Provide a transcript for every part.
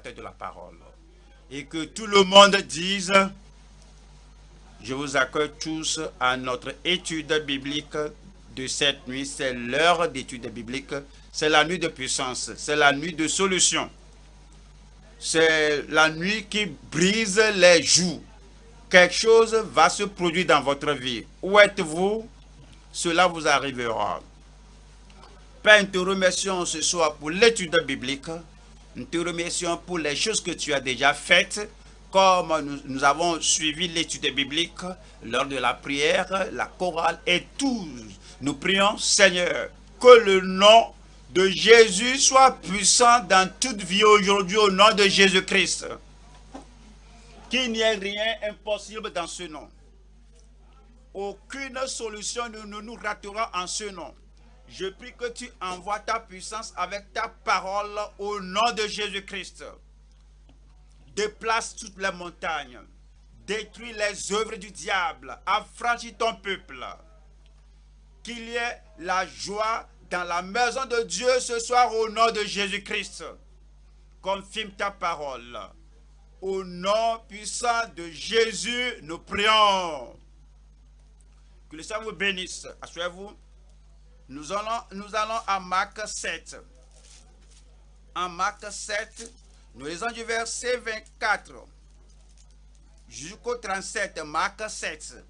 de la parole. Et que tout le monde dise, je vous accueille tous à notre étude biblique de cette nuit. C'est l'heure d'étude biblique. C'est la nuit de puissance. C'est la nuit de solution. C'est la nuit qui brise les joues. Quelque chose va se produire dans votre vie. Où êtes-vous? Cela vous arrivera. Père, nous te remercions ce soir pour l'étude biblique. Nous te remercions pour les choses que tu as déjà faites, comme nous avons suivi l'étude biblique lors de la prière, la chorale et tout. Nous prions, Seigneur, que le nom de Jésus soit puissant dans toute vie aujourd'hui au nom de Jésus-Christ. Qu'il n'y ait rien impossible dans ce nom. Aucune solution ne nous ratera en ce nom. Je prie que tu envoies ta puissance avec ta parole au nom de Jésus-Christ. Déplace toutes les montagnes. Détruis les œuvres du diable. Affranchis ton peuple. Qu'il y ait la joie dans la maison de Dieu ce soir au nom de Jésus-Christ. Confirme ta parole. Au nom puissant de Jésus, nous prions. Que le Seigneur vous bénisse. Asseyez-vous. Nous allons à Marc 7. En Marc 7, nous lisons du verset 24 jusqu'au 37. Marc 7.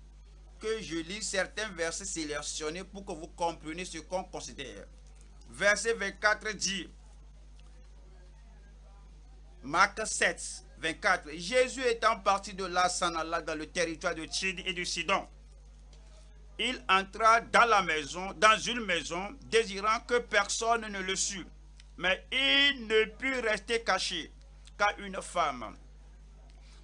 Que je lis certains versets sélectionnés pour que vous compreniez ce qu'on considère. Verset 24 dit, Marc 7, 24. Jésus étant parti de là s'en alla dans le territoire de Tyr et de Sidon. Il entra dans une maison, désirant que personne ne le sût. Mais il ne put rester caché, car une femme,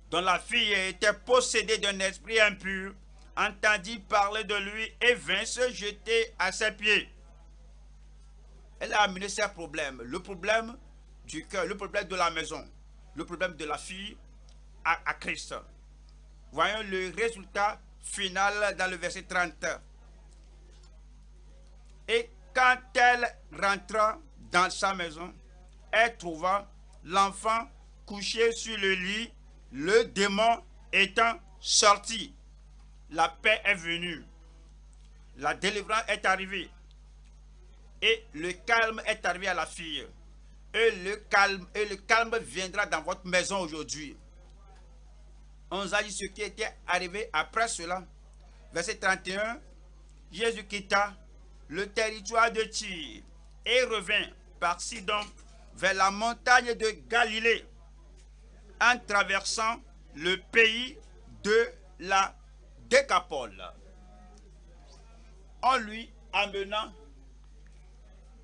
dont la fille était possédée d'un esprit impur, entendit parler de lui et vint se jeter à ses pieds. Elle a amené ses problèmes, le problème du cœur, le problème de la maison, le problème de la fille à Christ. Voyons le résultat final dans le verset 30. Et quand elle rentra dans sa maison, elle trouva l'enfant couché sur le lit, le démon étant sorti. La paix est venue, la délivrance est arrivée et le calme est arrivé à la fille. Et le calme viendra dans votre maison aujourd'hui. On nous a dit ce qui était arrivé après cela. Verset 31, Jésus quitta le territoire de Tyr et revint par Sidon vers la montagne de Galilée en traversant le pays de la Décapole. En lui amenant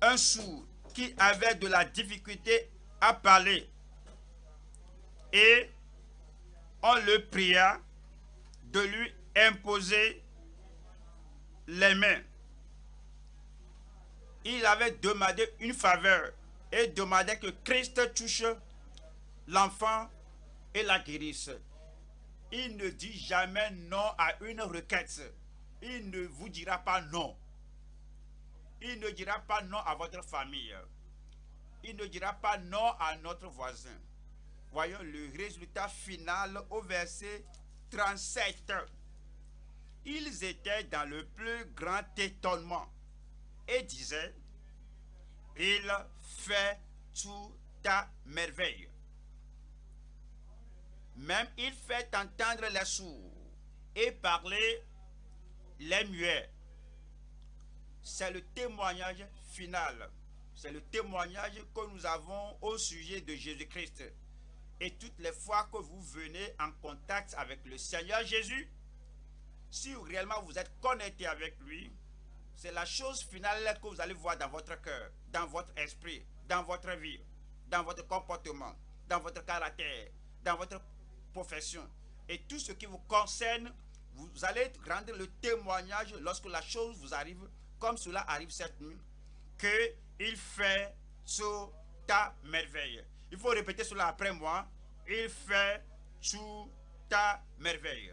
un sourd qui avait de la difficulté à parler et on le pria de lui imposer les mains. Il avait demandé une faveur et demandait que Christ touche l'enfant et la guérisse. Il ne dit jamais non à une requête. Il ne vous dira pas non. Il ne dira pas non à votre famille. Il ne dira pas non à notre voisin. Voyons le résultat final au verset 37. Ils étaient dans le plus grand étonnement et disaient, il fait tout à merveille. Même il fait entendre les sourds et parler les muets. C'est le témoignage final. C'est le témoignage que nous avons au sujet de Jésus-Christ. Et toutes les fois que vous venez en contact avec le Seigneur Jésus, si réellement vous êtes connecté avec lui, c'est la chose finale que vous allez voir dans votre cœur, dans votre esprit, dans votre vie, dans votre comportement, dans votre caractère, dans votre profession. Et tout ce qui vous concerne, vous allez rendre le témoignage lorsque la chose vous arrive, comme cela arrive cette nuit, qu'il fait tout à merveille. Il faut répéter cela après moi. Il fait tout à merveille.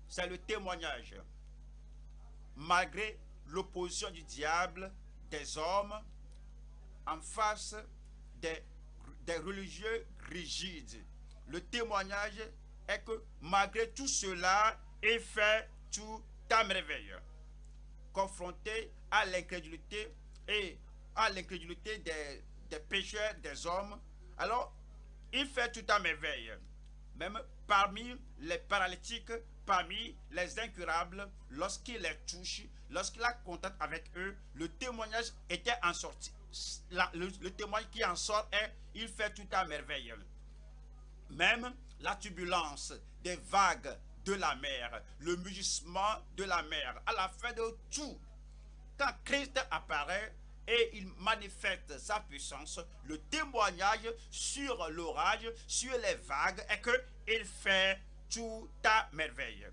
C'est le témoignage. Malgré l'opposition du diable, des hommes, en face des religieux rigides. Le témoignage est que malgré tout cela, il fait tout à merveille. Confronté à l'incrédulité et à l'incrédulité des pécheurs, des hommes, alors il fait tout à merveille. Même parmi les paralytiques, parmi les incurables, lorsqu'il les touche, lorsqu'il a contact avec eux, le témoignage était en sortie. Le témoignage qui en sort est, il fait tout à merveille. Même la turbulence des vagues de la mer, le mugissement de la mer, à la fin de tout, quand Christ apparaît et il manifeste sa puissance, le témoignage sur l'orage, sur les vagues, est qu'il fait tout à merveille.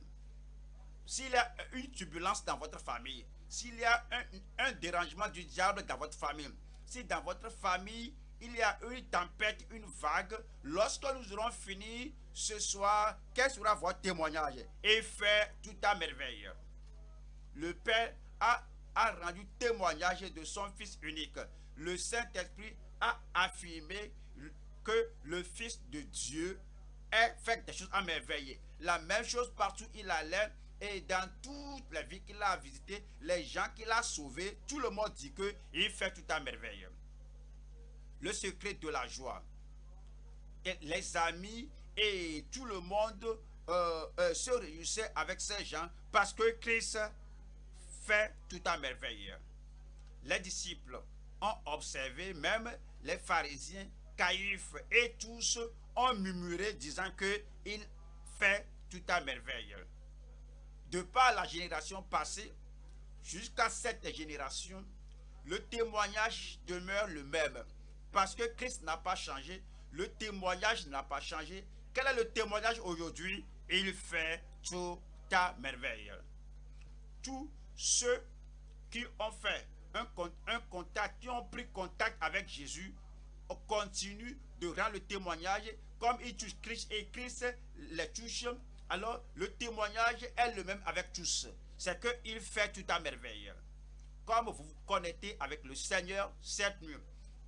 S'il y a une turbulence dans votre famille, s'il y a un dérangement du diable dans votre famille, si dans votre famille il y a une tempête, une vague, lorsque nous aurons fini ce soir, quel sera votre témoignage? Et fait tout à merveille. Le Père a rendu témoignage de son Fils unique. Le Saint-Esprit a affirmé que le Fils de Dieu est fait des choses à merveille. La même chose partout où il allait et dans toutes les villes qu'il a visitées, les gens qu'il a sauvés, tout le monde dit qu'il fait tout à merveille. Le secret de la joie. Et les amis et tout le monde se réunissaient avec ces gens parce que Christ fait tout à merveille. Les disciples ont observé, même les pharisiens, Caïphe et tous ont murmuré disant qu'il fait tout à merveille. De par la génération passée jusqu'à cette génération, le témoignage demeure le même. Parce que Christ n'a pas changé, le témoignage n'a pas changé. Quel est le témoignage aujourd'hui? Il fait tout à merveille. Tous ceux qui ont fait un contact, qui ont pris contact avec Jésus, continuent de rendre le témoignage comme ils touchent Christ et Christ les touche. Alors le témoignage est le même avec tous. C'est qu'il fait tout à merveille. Comme vous vous connectez avec le Seigneur cette nuit,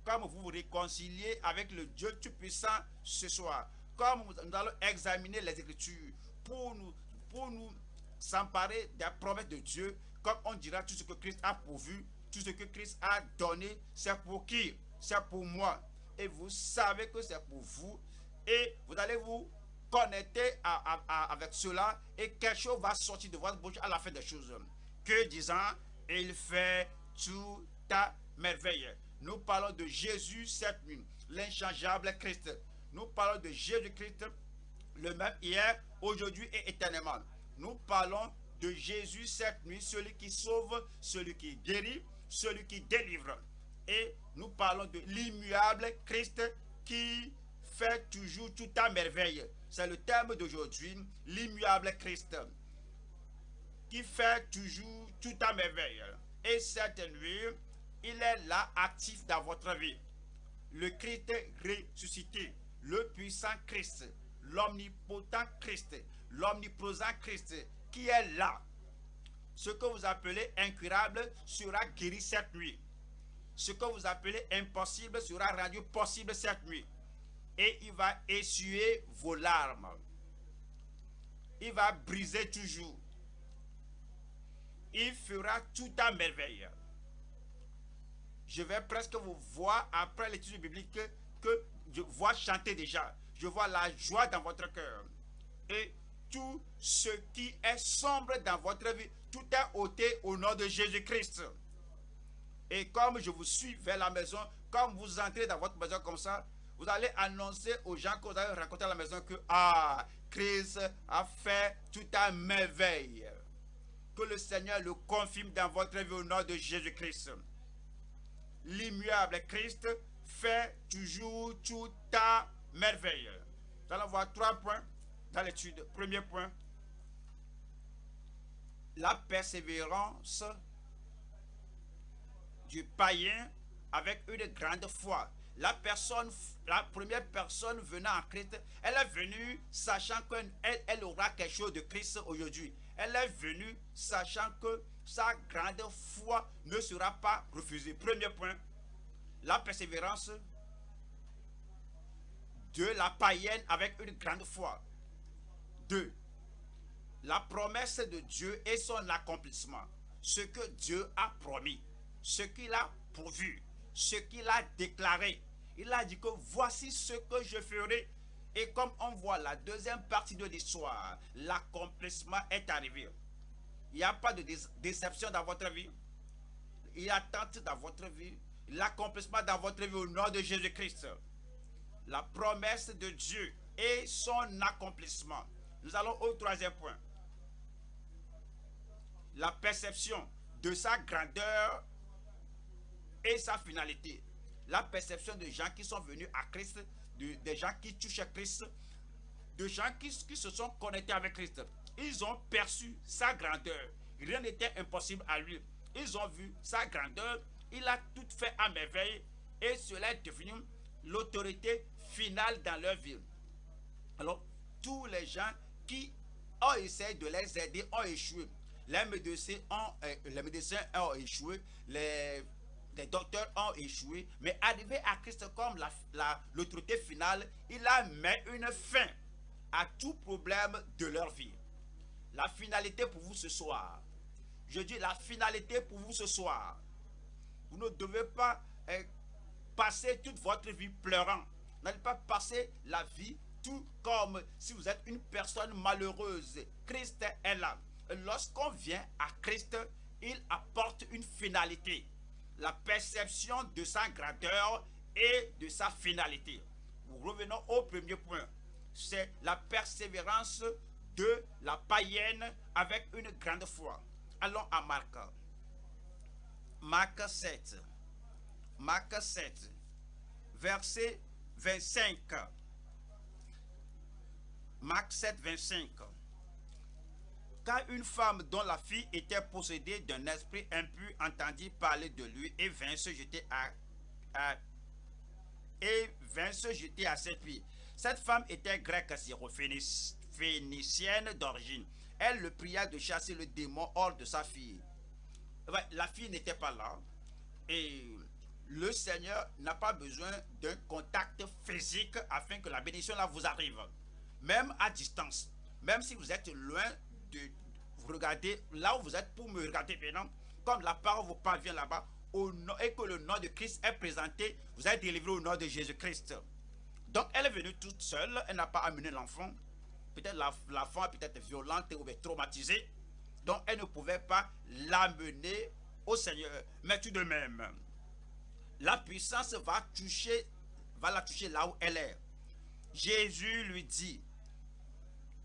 comme vous vous réconciliez avec le Dieu Tout-Puissant ce soir, comme nous allons examiner les Écritures pour nous s'emparer des promesses de Dieu, comme on dira tout ce que Christ a pourvu, tout ce que Christ a donné, c'est pour qui? C'est pour moi. Et vous savez que c'est pour vous. Et vous allez vous connecter avec cela et quelque chose va sortir de votre bouche à la fin des choses. Que disant, il fait tout à merveille. Nous parlons de Jésus cette nuit, l'inchangeable Christ. Nous parlons de Jésus-Christ, le même hier, aujourd'hui et éternellement. Nous parlons de Jésus cette nuit, celui qui sauve, celui qui guérit, celui qui délivre. Et nous parlons de l'immuable Christ qui fait toujours tout à merveille. C'est le terme d'aujourd'hui, l'immuable Christ qui fait toujours tout à merveille. Et cette nuit, il est là, actif dans votre vie. Le Christ ressuscité, le puissant Christ, l'omnipotent Christ, l'omniprésent Christ, qui est là. Ce que vous appelez incurable sera guéri cette nuit. Ce que vous appelez impossible sera rendu possible cette nuit. Et il va essuyer vos larmes. Il va briser toujours. Il fera tout à merveille. Je vais presque vous voir après l'étude biblique que je vois chanter déjà. Je vois la joie dans votre cœur. Et tout ce qui est sombre dans votre vie, tout est ôté au nom de Jésus-Christ. Et comme je vous suis vers la maison, comme vous entrez dans votre maison comme ça, vous allez annoncer aux gens que vous allez rencontrer à la maison que Christ a fait tout à merveille. Que le Seigneur le confirme dans votre vie au nom de Jésus-Christ. L'immuable Christ fait toujours tout à merveille. Nous allons voir 3 points dans l'étude. Premier point, la persévérance du païen avec une grande foi. La première personne venant en Christ, elle est venue sachant qu'elle aura quelque chose de Christ aujourd'hui. Elle est venue sachant que sa grande foi ne sera pas refusée. Premier point, la persévérance de la païenne avec une grande foi. 2. La promesse de Dieu et son accomplissement. Ce que Dieu a promis, ce qu'il a pourvu, ce qu'il a déclaré. Il a dit que voici ce que je ferai. Et comme on voit la deuxième partie de l'histoire, l'accomplissement est arrivé. Il n'y a pas de déception dans votre vie. Il y a attente dans votre vie. L'accomplissement dans votre vie au nom de Jésus-Christ. La promesse de Dieu et son accomplissement. Nous allons au troisième point. La perception de sa grandeur et sa finalité. La perception de gens qui sont venus à Christ, des gens qui touchent à Christ, de gens qui se sont connectés avec Christ. Ils ont perçu sa grandeur. Rien n'était impossible à lui. Ils ont vu sa grandeur. Il a tout fait à merveille. Et cela est devenu l'autorité finale dans leur vie. Alors, tous les gens qui ont essayé de les aider ont échoué. Les médecins ont échoué. Les docteurs ont échoué. Mais arrivé à Christ comme l'autorité finale, il a mis une fin à tout problème de leur vie. La finalité pour vous ce soir. Je dis la finalité pour vous ce soir. Vous ne devez pas passer toute votre vie pleurant. N'allez pas passer la vie tout comme si vous êtes une personne malheureuse. Christ est là. Lorsqu'on vient à Christ, il apporte une finalité. La perception de sa grandeur et de sa finalité. Nous revenons au premier point. C'est la persévérance de la païenne avec une grande foi. Allons à Marc. Marc 7. Marc 7, verset 25. Marc 7, 25. Car une femme dont la fille était possédée d'un esprit impur entendit parler de lui et vint se jeter à ses pieds. Cette femme était grecque syrophénicienne d'origine. Elle le pria de chasser le démon hors de sa fille. La fille n'était pas là. Et le Seigneur n'a pas besoin d'un contact physique afin que la bénédiction là vous arrive. Même à distance. Même si vous êtes loin de vous regardez là où vous êtes pour me regarder maintenant. Comme la parole vous parvient là-bas et que le nom de Christ est présenté, vous êtes délivré au nom de Jésus-Christ. Donc elle est venue toute seule. Elle n'a pas amené l'enfant. Peut-être l'enfant est peut-être violente ou traumatisée. Donc elle ne pouvait pas l'amener au Seigneur. Mais tout de même, la puissance va la toucher là où elle est. Jésus lui dit,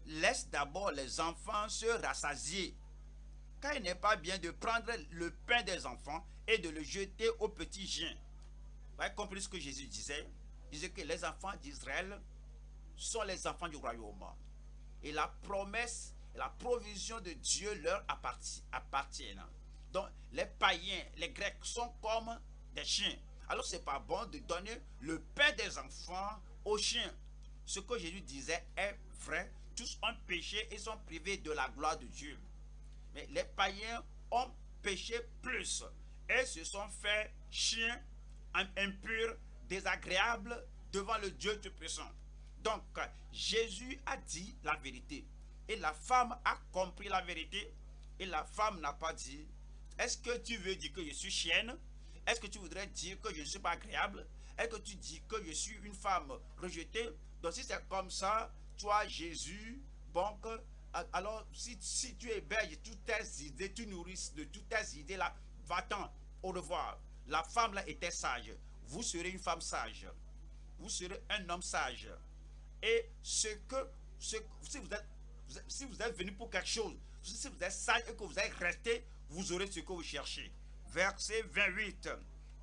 laisse d'abord les enfants se rassasier, car il n'est pas bien de prendre le pain des enfants et de le jeter aux petits chiens. Vous avez compris ce que Jésus disait? Il disait que les enfants d'Israël sont les enfants du royaume. Et la promesse et la provision de Dieu leur appartiennent. Donc les païens, les Grecs sont comme des chiens. Alors c'est pas bon de donner le pain des enfants aux chiens. Ce que Jésus disait est vrai. Tous ont péché et sont privés de la gloire de Dieu. Mais les païens ont péché plus et se sont fait chiens impurs, désagréables devant le Dieu Tout-Puissant. Donc Jésus a dit la vérité et la femme a compris la vérité et la femme n'a pas dit est-ce que tu veux dire que je suis chienne? Est-ce que tu voudrais dire que je ne suis pas agréable? Est-ce que tu dis que je suis une femme rejetée? Donc si c'est comme ça, toi Jésus, donc alors si tu héberges toutes tes idées, tu nourris de toutes tes idées là, va-t'en, au revoir. La femme là était sage. Vous serez une femme sage. Vous serez un homme sage. Et si vous êtes venu pour quelque chose, si vous êtes sage et que vous êtes resté, vous aurez ce que vous cherchez. Verset 28.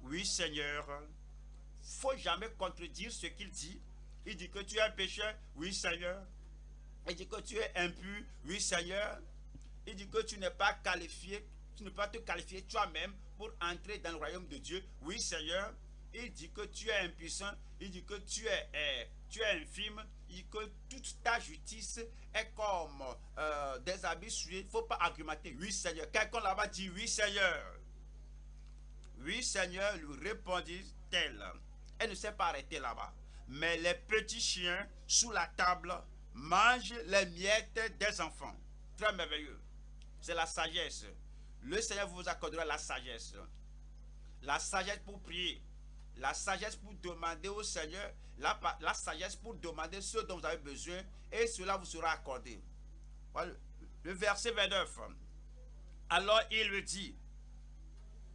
Oui, Seigneur. Il ne faut jamais contredire ce qu'il dit. Il dit que tu es un pécheur. Oui, Seigneur. Il dit que tu es impur. Oui, Seigneur. Il dit que tu n'es pas qualifié. Tu ne peux pas te qualifier toi-même pour entrer dans le royaume de Dieu. Oui, Seigneur. Il dit que tu es impuissant. Il dit que tu es infime. Il dit que toute ta justice est comme des habits souillés. Il ne faut pas argumenter. Oui, Seigneur. Quelqu'un là-bas dit oui, Seigneur. Oui, Seigneur, lui répondit-elle. Elle ne s'est pas arrêtée là-bas. mais les petits chiens sous la table mangent les miettes des enfants. Très merveilleux. C'est la sagesse. Le Seigneur vous accordera la sagesse. La sagesse pour prier. La sagesse pour demander au Seigneur. La sagesse pour demander ce dont vous avez besoin. Et cela vous sera accordé. Voilà. Le verset 29. Alors il le dit.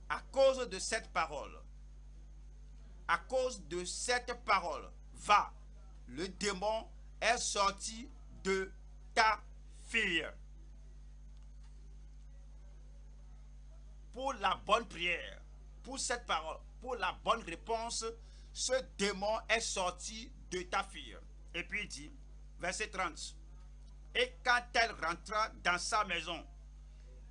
À cause de cette parole. À cause de cette parole. Va. Le démon est sorti de ta fille. Pour la bonne prière, pour cette parole, pour la bonne réponse, ce démon est sorti de ta fille. Et puis il dit, verset 30, et quand elle rentra dans sa maison,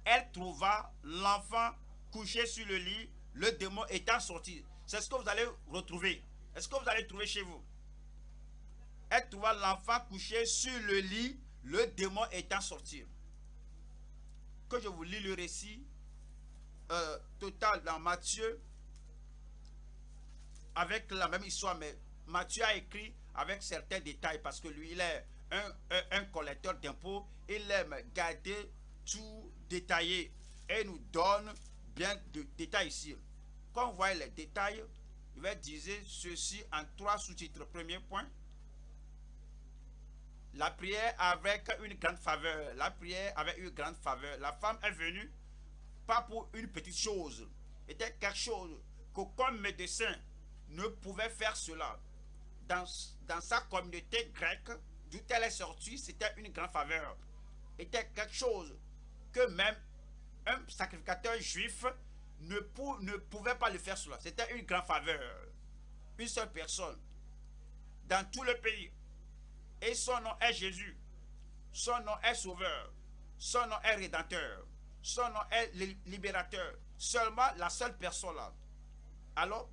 elle trouva l'enfant couché sur le lit, le démon étant sorti. C'est ce que vous allez retrouver. Est-ce que vous allez trouver chez vous? Elle trouva l'enfant couché sur le lit, le démon étant sorti. Que je vous lis le récit total dans Matthieu avec la même histoire, mais Matthieu a écrit avec certains détails parce que lui il est un collecteur d'impôts. Il aime garder tout détaillé et nous donne bien de détails ici. Quand on voit les détails, il va dire ceci en 3 sous-titres. Premier point, la prière avec une grande faveur. La prière avec une grande faveur. La femme est venue pas pour une petite chose. C'était quelque chose qu'aucun médecin ne pouvait faire cela. Dans sa communauté grecque, d'où elle est sortie, c'était une grande faveur. C'était quelque chose que même un sacrificateur juif ne pouvait pas le faire cela. C'était une grande faveur. Une seule personne dans tout le pays. Et son nom est Jésus. Son nom est Sauveur. Son nom est Rédempteur. Son nom est libérateur. Seulement la seule personne là. Alors,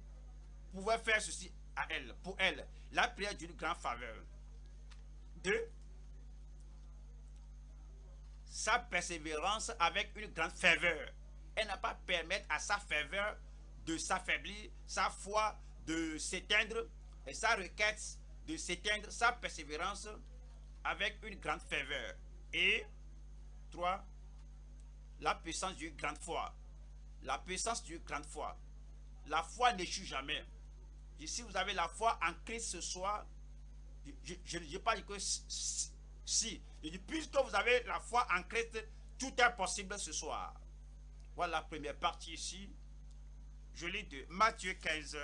pouvait faire ceci à elle, pour elle. La prière d'une grande faveur. 2. Sa persévérance avec une grande ferveur. Elle n'a pas permis à sa ferveur de s'affaiblir, sa foi de s'éteindre, et sa requête de s'éteindre, sa persévérance avec une grande ferveur. Et 3. La puissance d'une grande foi. La puissance d'une grande foi. La foi n'échoue jamais. Et si vous avez la foi en Christ ce soir, je ne dis pas que si. Je dis, puisque vous avez la foi en Christ, tout est possible ce soir. Voilà la première partie ici. Je lis de Matthieu 15,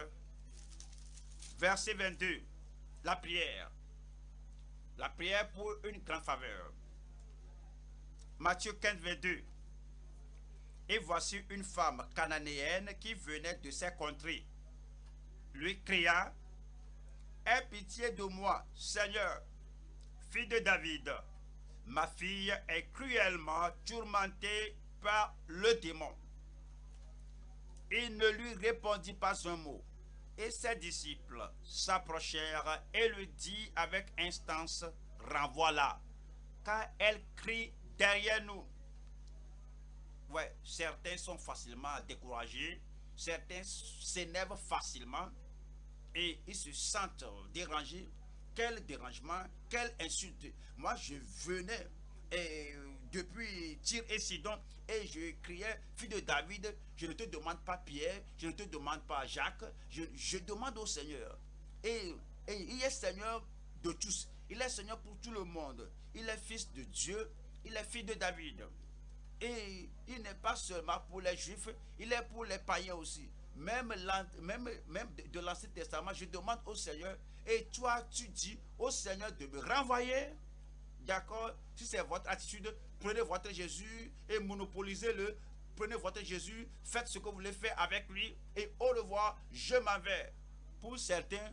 verset 22. La prière. La prière pour une grande faveur. Matthieu 15, 22. Et voici une femme cananéenne qui venait de ces contrées. Lui cria, « Aie pitié de moi, Seigneur, fille de David. Ma fille est cruellement tourmentée par le démon. » Il ne lui répondit pas un mot. Et ses disciples s'approchèrent et lui dit avec instance, « Renvoie-la, car elle crie derrière nous. » Ouais, certains sont facilement découragés, certains s'énervent facilement et ils se sentent dérangés. Quel dérangement, quelle insulte. Moi, je venais depuis Tyr et Sidon et je criais, fille de David, je ne te demande pas Pierre, je ne te demande pas Jacques, je demande au Seigneur. Et il est Seigneur de tous, il est Seigneur pour tout le monde. Il est fils de Dieu, il est fils de David. Et il n'est pas seulement pour les Juifs, il est pour les païens aussi. Même de l'Ancien Testament, je demande au Seigneur, et toi tu dis au Seigneur de me renvoyer. D'accord? Si c'est votre attitude, prenez votre Jésus et monopolisez-le. Prenez votre Jésus, faites ce que vous voulez faire avec lui, et au revoir, je m'en vais. Pour certains,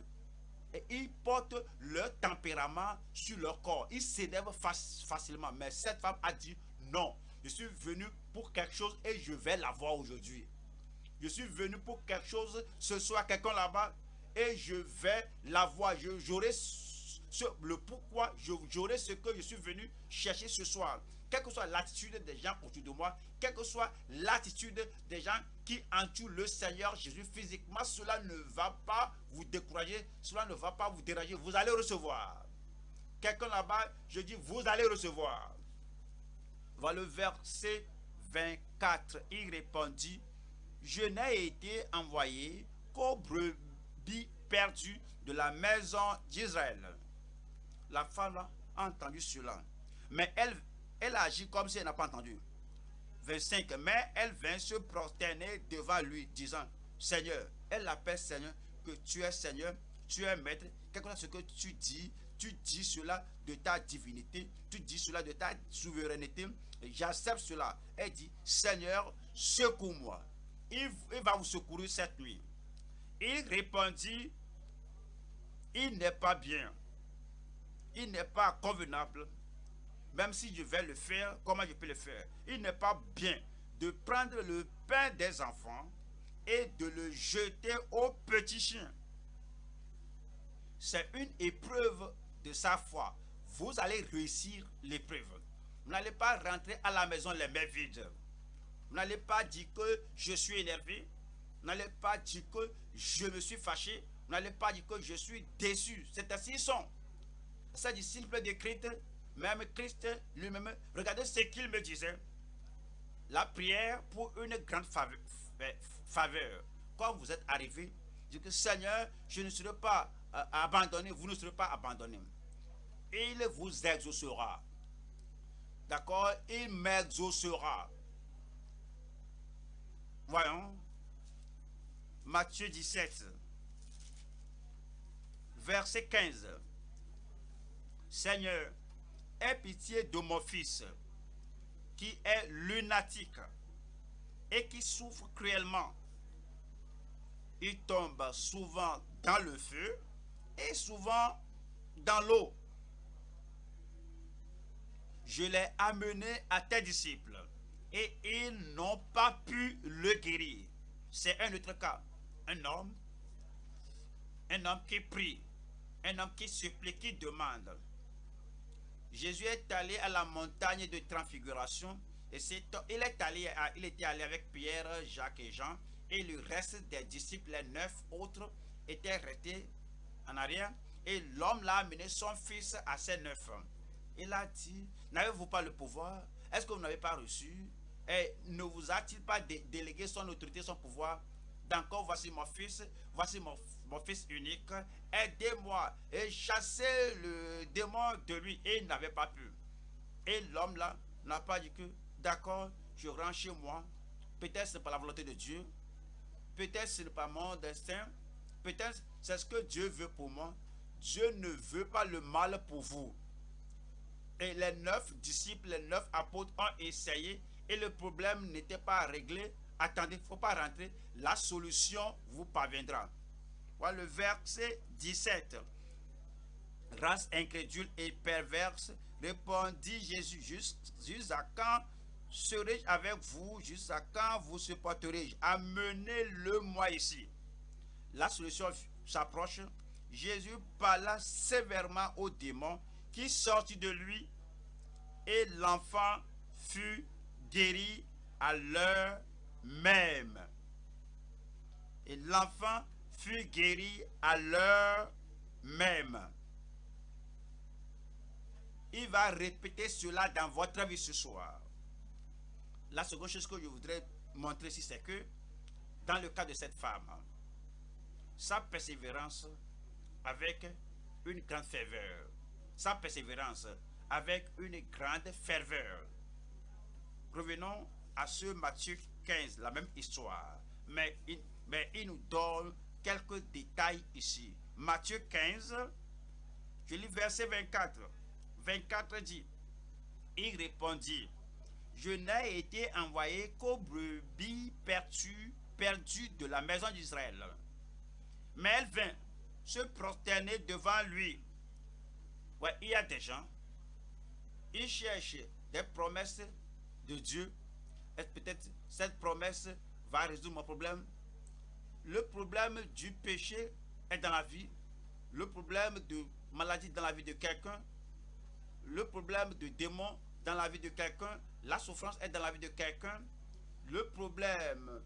ils portent leur tempérament sur leur corps. Ils s'énervent facilement. Mais cette femme a dit non. Je suis venu pour quelque chose et je vais l'avoir aujourd'hui. Je suis venu pour quelque chose ce soir, quelqu'un là-bas, et je vais l'avoir. J'aurai le pourquoi, j'aurai ce que je suis venu chercher ce soir. quelle que soit l'attitude des gens autour de moi, quelle que soit l'attitude des gens qui entourent le Seigneur Jésus physiquement, cela ne va pas vous décourager, cela ne va pas vous déranger, vous allez recevoir. Quelqu'un là-bas, je dis, vous allez recevoir. Voilà le verset 24. Il répondit, je n'ai été envoyé qu'aux brebis perdues de la maison d'Israël. La femme a entendu cela, mais elle agit comme si elle n'a pas entendu. 25. Mais elle vint se prosterner devant lui, disant, Seigneur, elle l'appelle Seigneur, que tu es Seigneur, tu es maître, quelque chose ce que tu dis cela de ta divinité, tu dis cela de ta souveraineté, j'accepte cela. Elle dit, Seigneur, secours-moi. Il va vous secourir cette nuit. Il répondit, il n'est pas bien, il n'est pas convenable, même si je vais le faire, comment je peux le faire? Il n'est pas bien de prendre le pain des enfants et de le jeter aux petits chiens. C'est une épreuve de sa foi. Vous allez réussir l'épreuve. Vous n'allez pas rentrer à la maison les mains vides. Vous n'allez pas dire que je suis énervé. Vous n'allez pas dire que je me suis fâché. Vous n'allez pas dire que je suis déçu. C'est ainsi qu'ils sont. Ces disciples de Christ, même Christ lui-même, regardez ce qu'il me disait. La prière pour une grande faveur. Quand vous êtes arrivé, je dis que Seigneur, je ne serai pas abandonné, vous ne serez pas abandonné. Il vous exaucera. D'accord? Il m'exaucera. Voyons. Matthieu 17, verset 15. Seigneur, aie pitié de mon fils, qui est lunatique et qui souffre cruellement. Il tombe souvent dans le feu et souvent dans l'eau. Je l'ai amené à tes disciples et ils n'ont pas pu le guérir. C'est un autre cas. Un homme qui prie, un homme qui supplie, qui demande. Jésus est allé à la montagne de transfiguration et il était allé avec Pierre, Jacques et Jean, et le reste des disciples, les 9 autres, étaient restés en arrière, et l'homme l'a amené son fils à ces 9. Il a dit, n'avez-vous pas le pouvoir? Est-ce que vous n'avez pas reçu? Et ne vous a-t-il pas délégué son autorité, son pouvoir? D'accord, voici mon fils unique, aidez-moi et chassez le démon de lui. Et il n'avait pas pu. Et l'homme là n'a pas dit que, d'accord, je rentre chez moi, peut-être ce n'est pas la volonté de Dieu, peut-être ce n'est pas mon destin, peut-être c'est ce que Dieu veut pour moi. Dieu ne veut pas le mal pour vous. Et les 9 disciples, les 9 apôtres ont essayé et le problème n'était pas réglé. Attendez, il ne faut pas rentrer. La solution vous parviendra. Voilà le verset 17. Race incrédule et perverse, répondit Jésus, jusqu'à quand serai-je avec vous? Jusqu'à quand vous supporterai-je? Amenez-le-moi ici. La solution s'approche. Jésus parla sévèrement au démon qui sortit de lui et l'enfant fut guéri à l'heure même. Et l'enfant fut guéri à l'heure même. Il va répéter cela dans votre vie ce soir. La seconde chose que je voudrais montrer ici, c'est que dans le cas de cette femme, sa persévérance avec une grande ferveur, sa persévérance avec une grande ferveur. Revenons à ce Matthieu 15, la même histoire, mais il nous donne quelques détails ici. Matthieu 15, je lis verset 24. 24 dit, il répondit, je n'ai été envoyé qu'aux brebis perdues de la maison d'Israël. Mais elle vint se prosterner devant lui. Ouais, il y a des gens, ils cherchent des promesses de Dieu. Et peut-être cette promesse va résoudre mon problème. Le problème du péché est dans la vie. Le problème de maladie dans la vie de quelqu'un. Le problème de démon dans la vie de quelqu'un, la souffrance est dans la vie de quelqu'un, le problème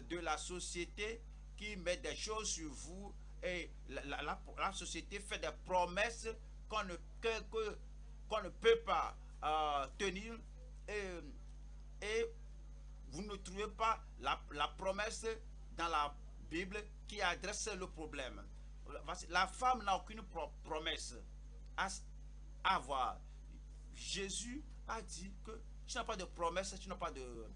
de la société qui met des choses sur vous et la société fait des promesses qu'on ne peut pas tenir et, et vous ne trouvez pas la promesse dans la Bible qui adresse le problème. La femme n'a aucune promesse à avoir. Jésus a dit que tu n'as pas de promesse, tu n'as pas de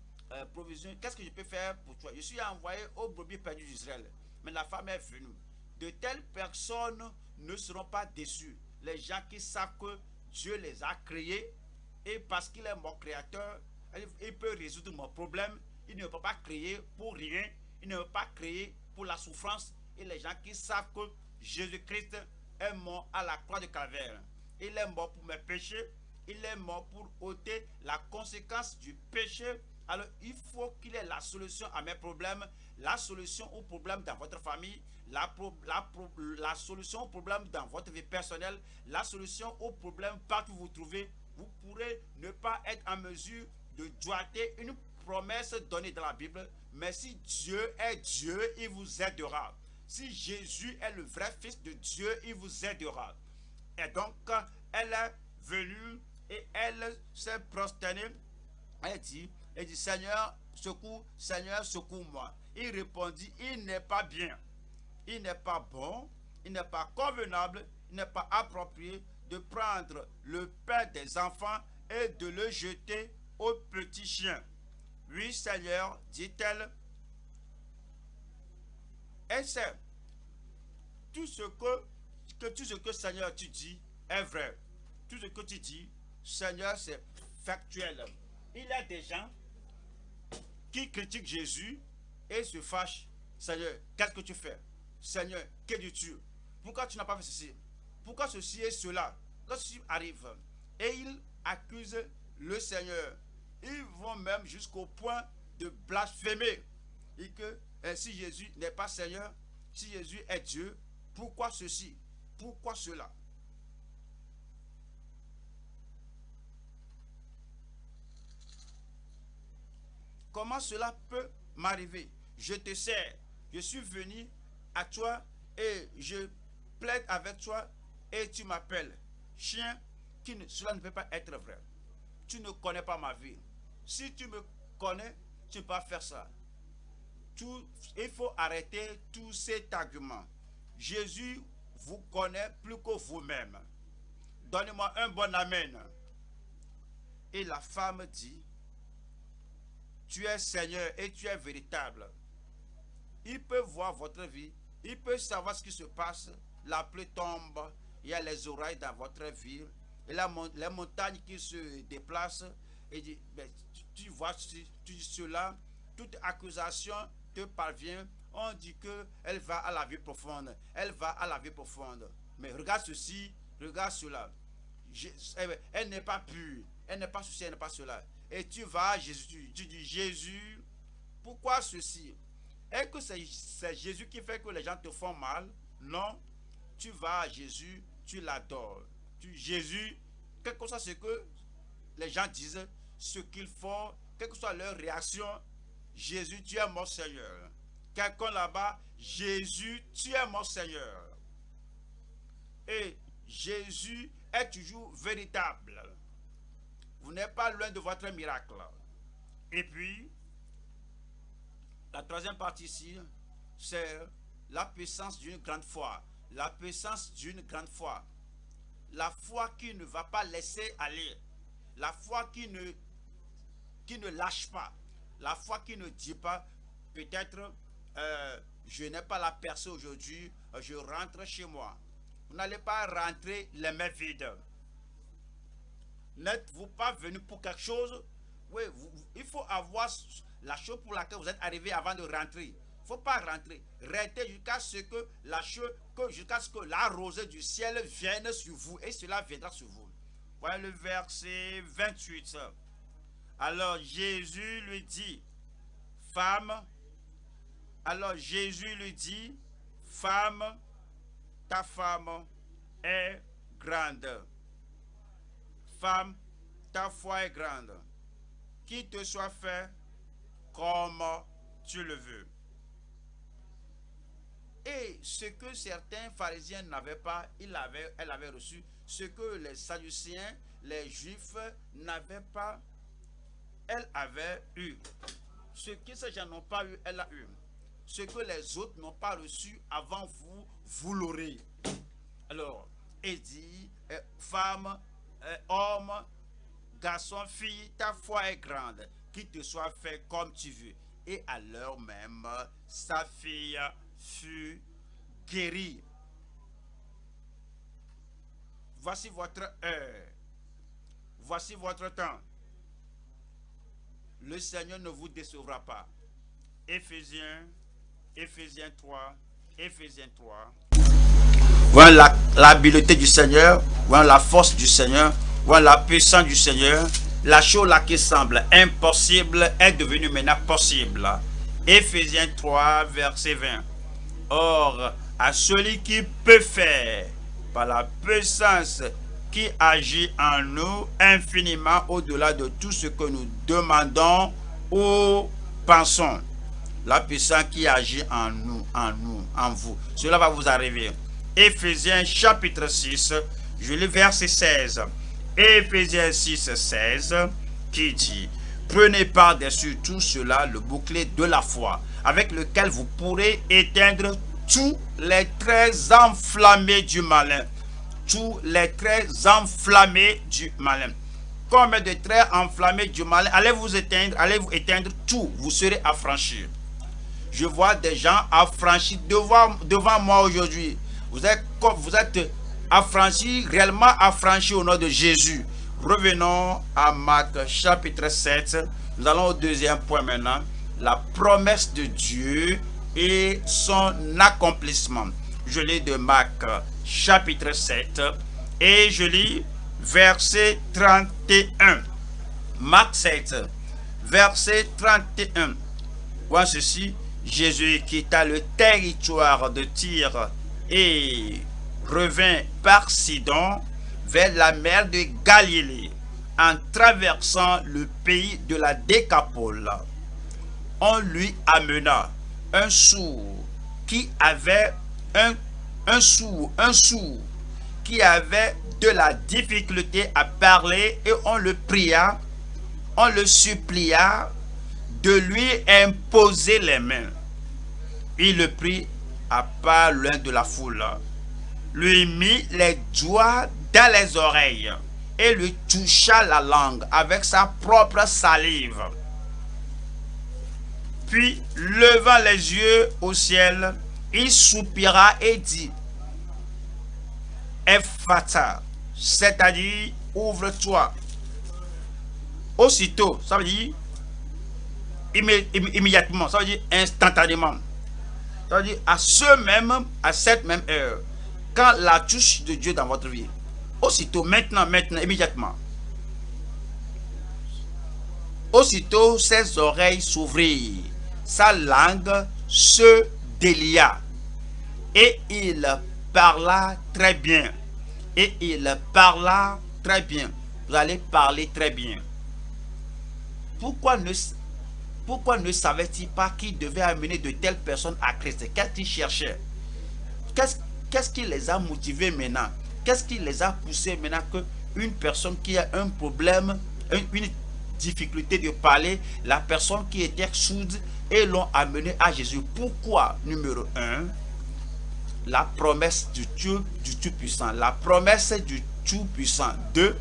provision. Qu'est-ce que je peux faire pour toi? Je suis envoyé aux brebis perdues d'Israël. Mais la femme est venue. De telles personnes ne seront pas déçues. Les gens qui savent que Dieu les a créés et parce qu'il est mon créateur, il peut résoudre mon problème. Il ne peut pas créer pour rien. Il ne peut pas créer pour la souffrance. Et les gens qui savent que Jésus-Christ est mort à la croix de Calvaire. Il est mort pour mes péchés. Il est mort pour ôter la conséquence du péché. Alors, il faut qu'il ait la solution à mes problèmes, la solution aux problèmes dans votre famille, la solution aux problèmes dans votre vie personnelle, la solution aux problèmes partout où vous vous trouvez. Vous pourrez ne pas être en mesure de doiter une promesse donnée dans la Bible, mais si Dieu est Dieu, il vous aidera. Si Jésus est le vrai Fils de Dieu, il vous aidera. Et donc, elle est venue et elle s'est prosternée. Elle dit, Seigneur, secours-moi. Il répondit, il n'est pas bien, il n'est pas bon, il n'est pas convenable, il n'est pas approprié de prendre le pain des enfants et de le jeter aux petits chiens. Oui, Seigneur, dit-elle, et c'est tout ce que Seigneur tu dis est vrai. Tout ce que tu dis, Seigneur, c'est factuel. Il y a des gens qui critiquent Jésus et se fâchent. Seigneur, qu'est-ce que tu fais? Seigneur, que dis-tu? Pourquoi tu n'as pas fait ceci? Pourquoi ceci et cela? Quand ceci arrive, et ils accusent le Seigneur. Ils vont même jusqu'au point de blasphémer. Et que si Jésus n'est pas Seigneur, si Jésus est Dieu, pourquoi ceci? Pourquoi cela? Comment cela peut m'arriver? Je te sers, je suis venu à toi et je plaide avec toi et tu m'appelles chien. Cela ne peut pas être vrai. Tu ne connais pas ma vie. Si tu me connais, tu ne peux pas faire ça. Il faut arrêter tout cet argument. Jésus vous connaît plus que vous-même. Donnez-moi un bon amen. Et la femme dit, tu es Seigneur et tu es véritable. Il peut voir votre vie, il peut savoir ce qui se passe. La pluie tombe, il y a les oreilles dans votre vie, et les montagnes qui se déplacent. Et dit, tu vois, tu dis cela, toute accusation te parvient. On dit qu'elle va à la vie profonde, elle va à la vie profonde. Mais regarde ceci, regarde cela. Elle n'est pas pure, elle n'est pas ceci, elle n'est pas cela. Et tu vas à Jésus, tu dis, Jésus, pourquoi ceci? Est-ce que c'est Jésus qui fait que les gens te font mal? Non, tu vas à Jésus, tu l'adores. Jésus, quel que soit ce que les gens disent, ce qu'ils font, quelle que soit leur réaction, Jésus, tu es mon Seigneur. Quelqu'un là-bas, Jésus, tu es mon Seigneur. Et Jésus est toujours véritable. Vous n'êtes pas loin de votre miracle. Et puis, la troisième partie ici, c'est la puissance d'une grande foi. La puissance d'une grande foi. La foi qui ne va pas laisser aller. La foi qui ne lâche pas. La foi qui ne dit pas, peut-être, je n'ai pas la percée aujourd'hui, je rentre chez moi. Vous n'allez pas rentrer les mains vides. N'êtes-vous pas venu pour quelque chose? Oui, il faut avoir la chose pour laquelle vous êtes arrivé avant de rentrer. Il ne faut pas rentrer. Restez jusqu'à ce que jusqu'à ce que la rosée du ciel vienne sur vous. Et cela viendra sur vous. Voilà le verset 28. Alors Jésus lui dit, femme, femme, ta femme est grande. Femme, ta foi est grande. Qu'il te soit fait comme tu le veux. Et ce que certains pharisiens n'avaient pas, elle avait reçu. Ce que les sadducéens, les juifs n'avaient pas, elle avait eu. Ce que ces gens n'ont pas eu, elle a eu. Ce que les autres n'ont pas reçu avant vous, vous l'aurez. Alors, il dit, femme, homme, garçon, fille, ta foi est grande, qu'il te soit fait comme tu veux. Et à l'heure même, sa fille fut guérie. Voici votre heure. Voici votre temps. Le Seigneur ne vous décevra pas. Éphésiens 3. Voilà l'habileté du Seigneur, voilà la force du Seigneur, voilà la puissance du Seigneur. La chose là qui semble impossible est devenue maintenant possible. Éphésiens 3, verset 20. Or, à celui qui peut faire, par la puissance qui agit en nous infiniment au-delà de tout ce que nous demandons ou pensons. La puissance qui agit en nous, en vous. Cela va vous arriver. Éphésiens chapitre 6, je lis verset 16. Éphésiens 6, 16, qui dit: prenez par-dessus tout cela le bouclier de la foi, avec lequel vous pourrez éteindre tous les traits enflammés du malin. Tous les traits enflammés du malin. Combien de traits enflammés du malin? Allez-vous éteindre tout, vous serez affranchis. Je vois des gens affranchis devant moi aujourd'hui. Vous êtes affranchis, réellement affranchis au nom de Jésus. Revenons à Marc chapitre 7. Nous allons au deuxième point maintenant. La promesse de Dieu et son accomplissement. Je lis de Marc chapitre 7 et je lis verset 31. Marc 7, verset 31. Voici ceci: Jésus quitta le territoire de Tyr et revint par Sidon vers la mer de Galilée, en traversant le pays de la Décapole. On lui amena un sourd qui avait un sourd qui avait de la difficulté à parler, et on le pria, on le supplia de lui imposer les mains. Il le prit à part loin de la foule, lui mit les doigts dans les oreilles et lui toucha la langue avec sa propre salive. Puis, levant les yeux au ciel, il soupira et dit: Ephphatha, c'est-à-dire ouvre-toi. Aussitôt, ça veut dire immédiatement, ça veut dire instantanément. Ça veut dire à cette même heure, quand la touche de Dieu dans votre vie, aussitôt, maintenant, immédiatement. Aussitôt, ses oreilles s'ouvrirent, sa langue se délia, et il parla très bien. Et il parla très bien. Vous allez parler très bien. Pourquoi ne savait-il pas qu'il devait amener de telles personnes à Christ? Qu'est-ce qu'il cherchait? Qu'est-ce qui les a motivés maintenant? Qu'est-ce qui les a poussés maintenant qu'une personne qui a un problème, une difficulté de parler, la personne qui était sourde, et l'ont amené à Jésus? Pourquoi? Numéro 1, la promesse du Tout-Puissant. La promesse du Tout-Puissant. 2,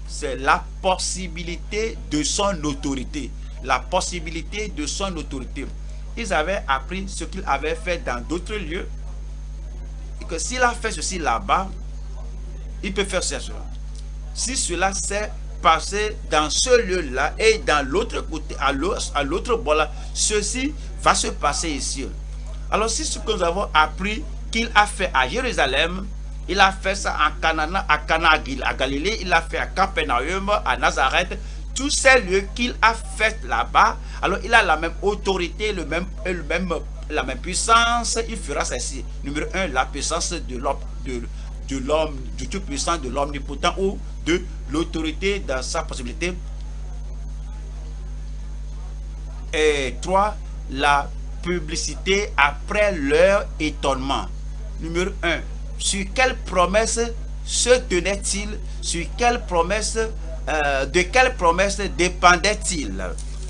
c'est la possibilité de son autorité. La possibilité de son autorité. Ils avaient appris ce qu'il avait fait dans d'autres lieux, et que s'il a fait ceci là-bas, il peut faire cela. Si cela s'est passé dans ce lieu-là et dans l'autre côté, à l'autre bord là, ceci va se passer ici. Alors, si ce que nous avons appris qu'il a fait à Jérusalem, il a fait ça à Cana, à Galilée, il a fait à Capernaum, à Nazareth, tous ces lieux qu'il a fait là-bas, alors il a la même autorité, la même puissance, il fera ceci. Numéro 1, la puissance de l'homme, du Tout-Puissant, de l'Omnipotent ou 2. L'autorité dans sa possibilité. Et 3. La publicité après leur étonnement. Numéro 1. Sur quelle promesse se tenait-il? Sur quelle promesse, de quelle promesse dépendait-il?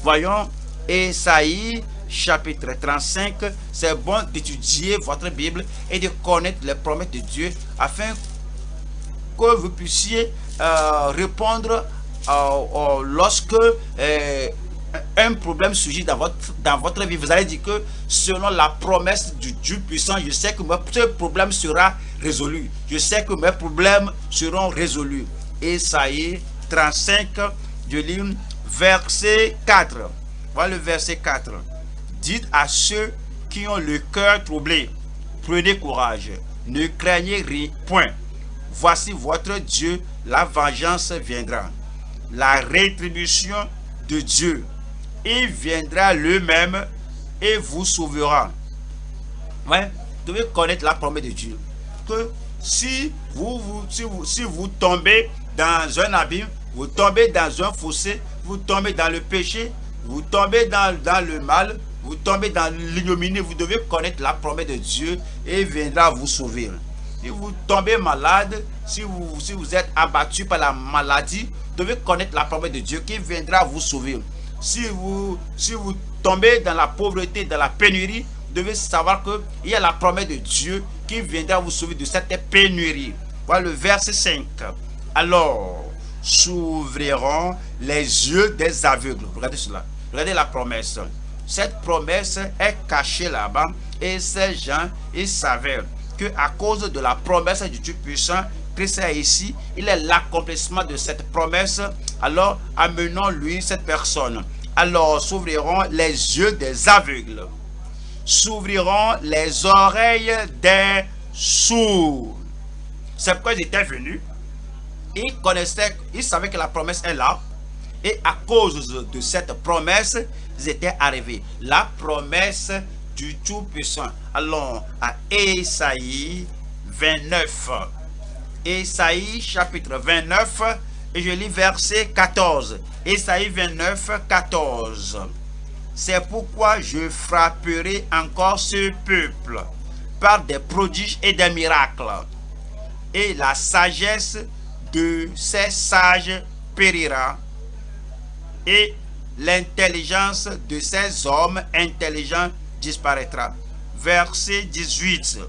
Voyons Ésaïe chapitre 35. C'est bon d'étudier votre Bible et de connaître les promesses de Dieu afin que vous puissiez répondre lorsque un problème surgit dans votre vie. Vous allez dire que selon la promesse du Dieu puissant, je sais que ce problème sera résolu. Je sais que mes problèmes seront résolus. Ésaïe 35, je lis verset 4. Voilà le verset 4. Dites à ceux qui ont le cœur troublé, prenez courage, ne craignez rien, point. Voici votre Dieu, la vengeance viendra. La rétribution de Dieu. Il viendra lui-même et vous sauvera. Ouais, vous devez connaître la promesse de Dieu. Que si vous tombez dans un abîme, vous tombez dans un fossé, vous tombez dans le péché, vous tombez dans le mal, vous tombez dans l'ignominie, vous devez connaître la promesse de Dieu et il viendra vous sauver. Si vous tombez malade, si vous êtes abattu par la maladie, vous devez connaître la promesse de Dieu qui viendra vous sauver. Si vous tombez dans la pauvreté, dans la pénurie, vous devez savoir qu'il y a la promesse de Dieu qui viendra vous sauver de cette pénurie. Voilà le verset 5. Alors, s'ouvriront les yeux des aveugles. Regardez cela. Regardez la promesse. Cette promesse est cachée là-bas et ces gens, ils savaient que à cause de la promesse du Dieu puissant, Christ est ici, il est l'accomplissement de cette promesse. Alors, amenons-lui cette personne. Alors, s'ouvriront les yeux des aveugles. S'ouvriront les oreilles des sourds. C'est pourquoi ils étaient venus. Ils savaient que la promesse est là. Et à cause de cette promesse, ils étaient arrivés. La promesse du Tout-Puissant. Allons à Ésaïe 29. Ésaïe chapitre 29. Et je lis verset 14. Ésaïe 29, 14. C'est pourquoi je frapperai encore ce peuple par des prodiges et des miracles. Et la sagesse de ces sages périra. Et l'intelligence de ces hommes intelligents disparaîtra. Verset 18.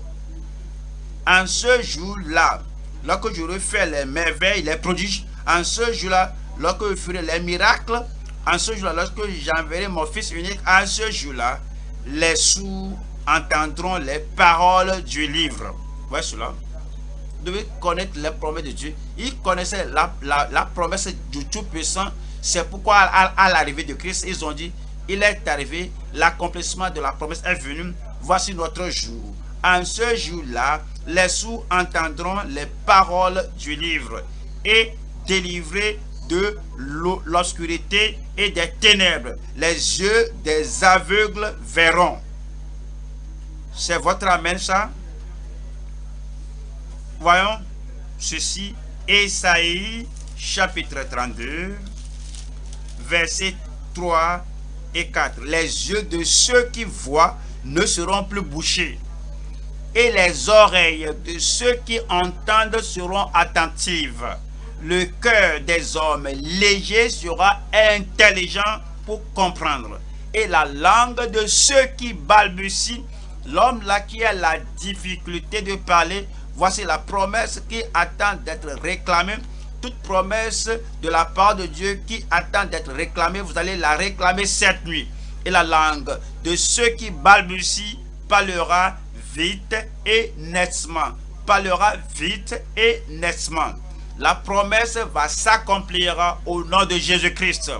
En ce jour-là, lorsque je refais les merveilles, les prodiges, en ce jour-là, lorsque je ferai les miracles, en ce jour-là, lorsque j'enverrai mon Fils unique, en ce jour-là, les sourds entendront les paroles du livre. Voyez cela. Vous devez connaître les promesses de Dieu. Ils connaissaient la promesse du Tout-Puissant. C'est pourquoi à l'arrivée de Christ, ils ont dit, il est arrivé, l'accomplissement de la promesse est venu, voici notre jour. En ce jour-là, les sourds entendront les paroles du livre et délivrés de l'obscurité et des ténèbres. Les yeux des aveugles verront. C'est votre amen, ça? Voyons ceci. Ésaïe chapitre 32, versets 3 et 4. Les yeux de ceux qui voient ne seront plus bouchés, et les oreilles de ceux qui entendent seront attentives. Le cœur des hommes légers sera intelligent pour comprendre, et la langue de ceux qui balbutient, l'homme là qui a la difficulté de parler, voici la promesse qui attend d'être réclamée. Toute promesse de la part de Dieu qui attend d'être réclamée, vous allez la réclamer cette nuit. Et la langue de ceux qui balbutient parlera vite et nettement. Parlera vite et nettement. La promesse va s'accomplir au nom de Jésus-Christ.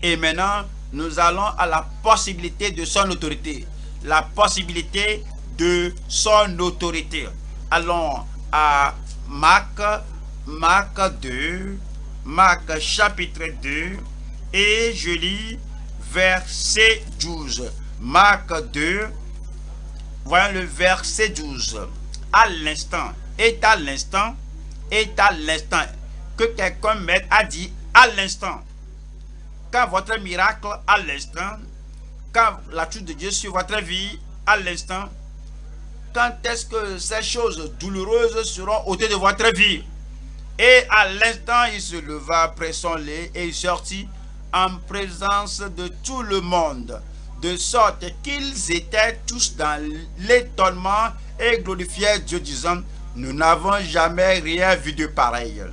Et maintenant, nous allons à la possibilité de son autorité. La possibilité de son autorité. Allons à Marc chapitre 2 et je lis verset 12. Marc 2, voyons le verset 12. À l'instant, est à l'instant. Que quelqu'un m'aide à dire à l'instant. Quand votre miracle à l'instant. Quand la truc de Dieu sur votre vie à l'instant. Quand est-ce que ces choses douloureuses seront ôtées de votre vie? Et à l'instant, il se leva après son lit et il sortit en présence de tout le monde, de sorte qu'ils étaient tous dans l'étonnement et glorifiaient Dieu, disant: nous n'avons jamais rien vu de pareil.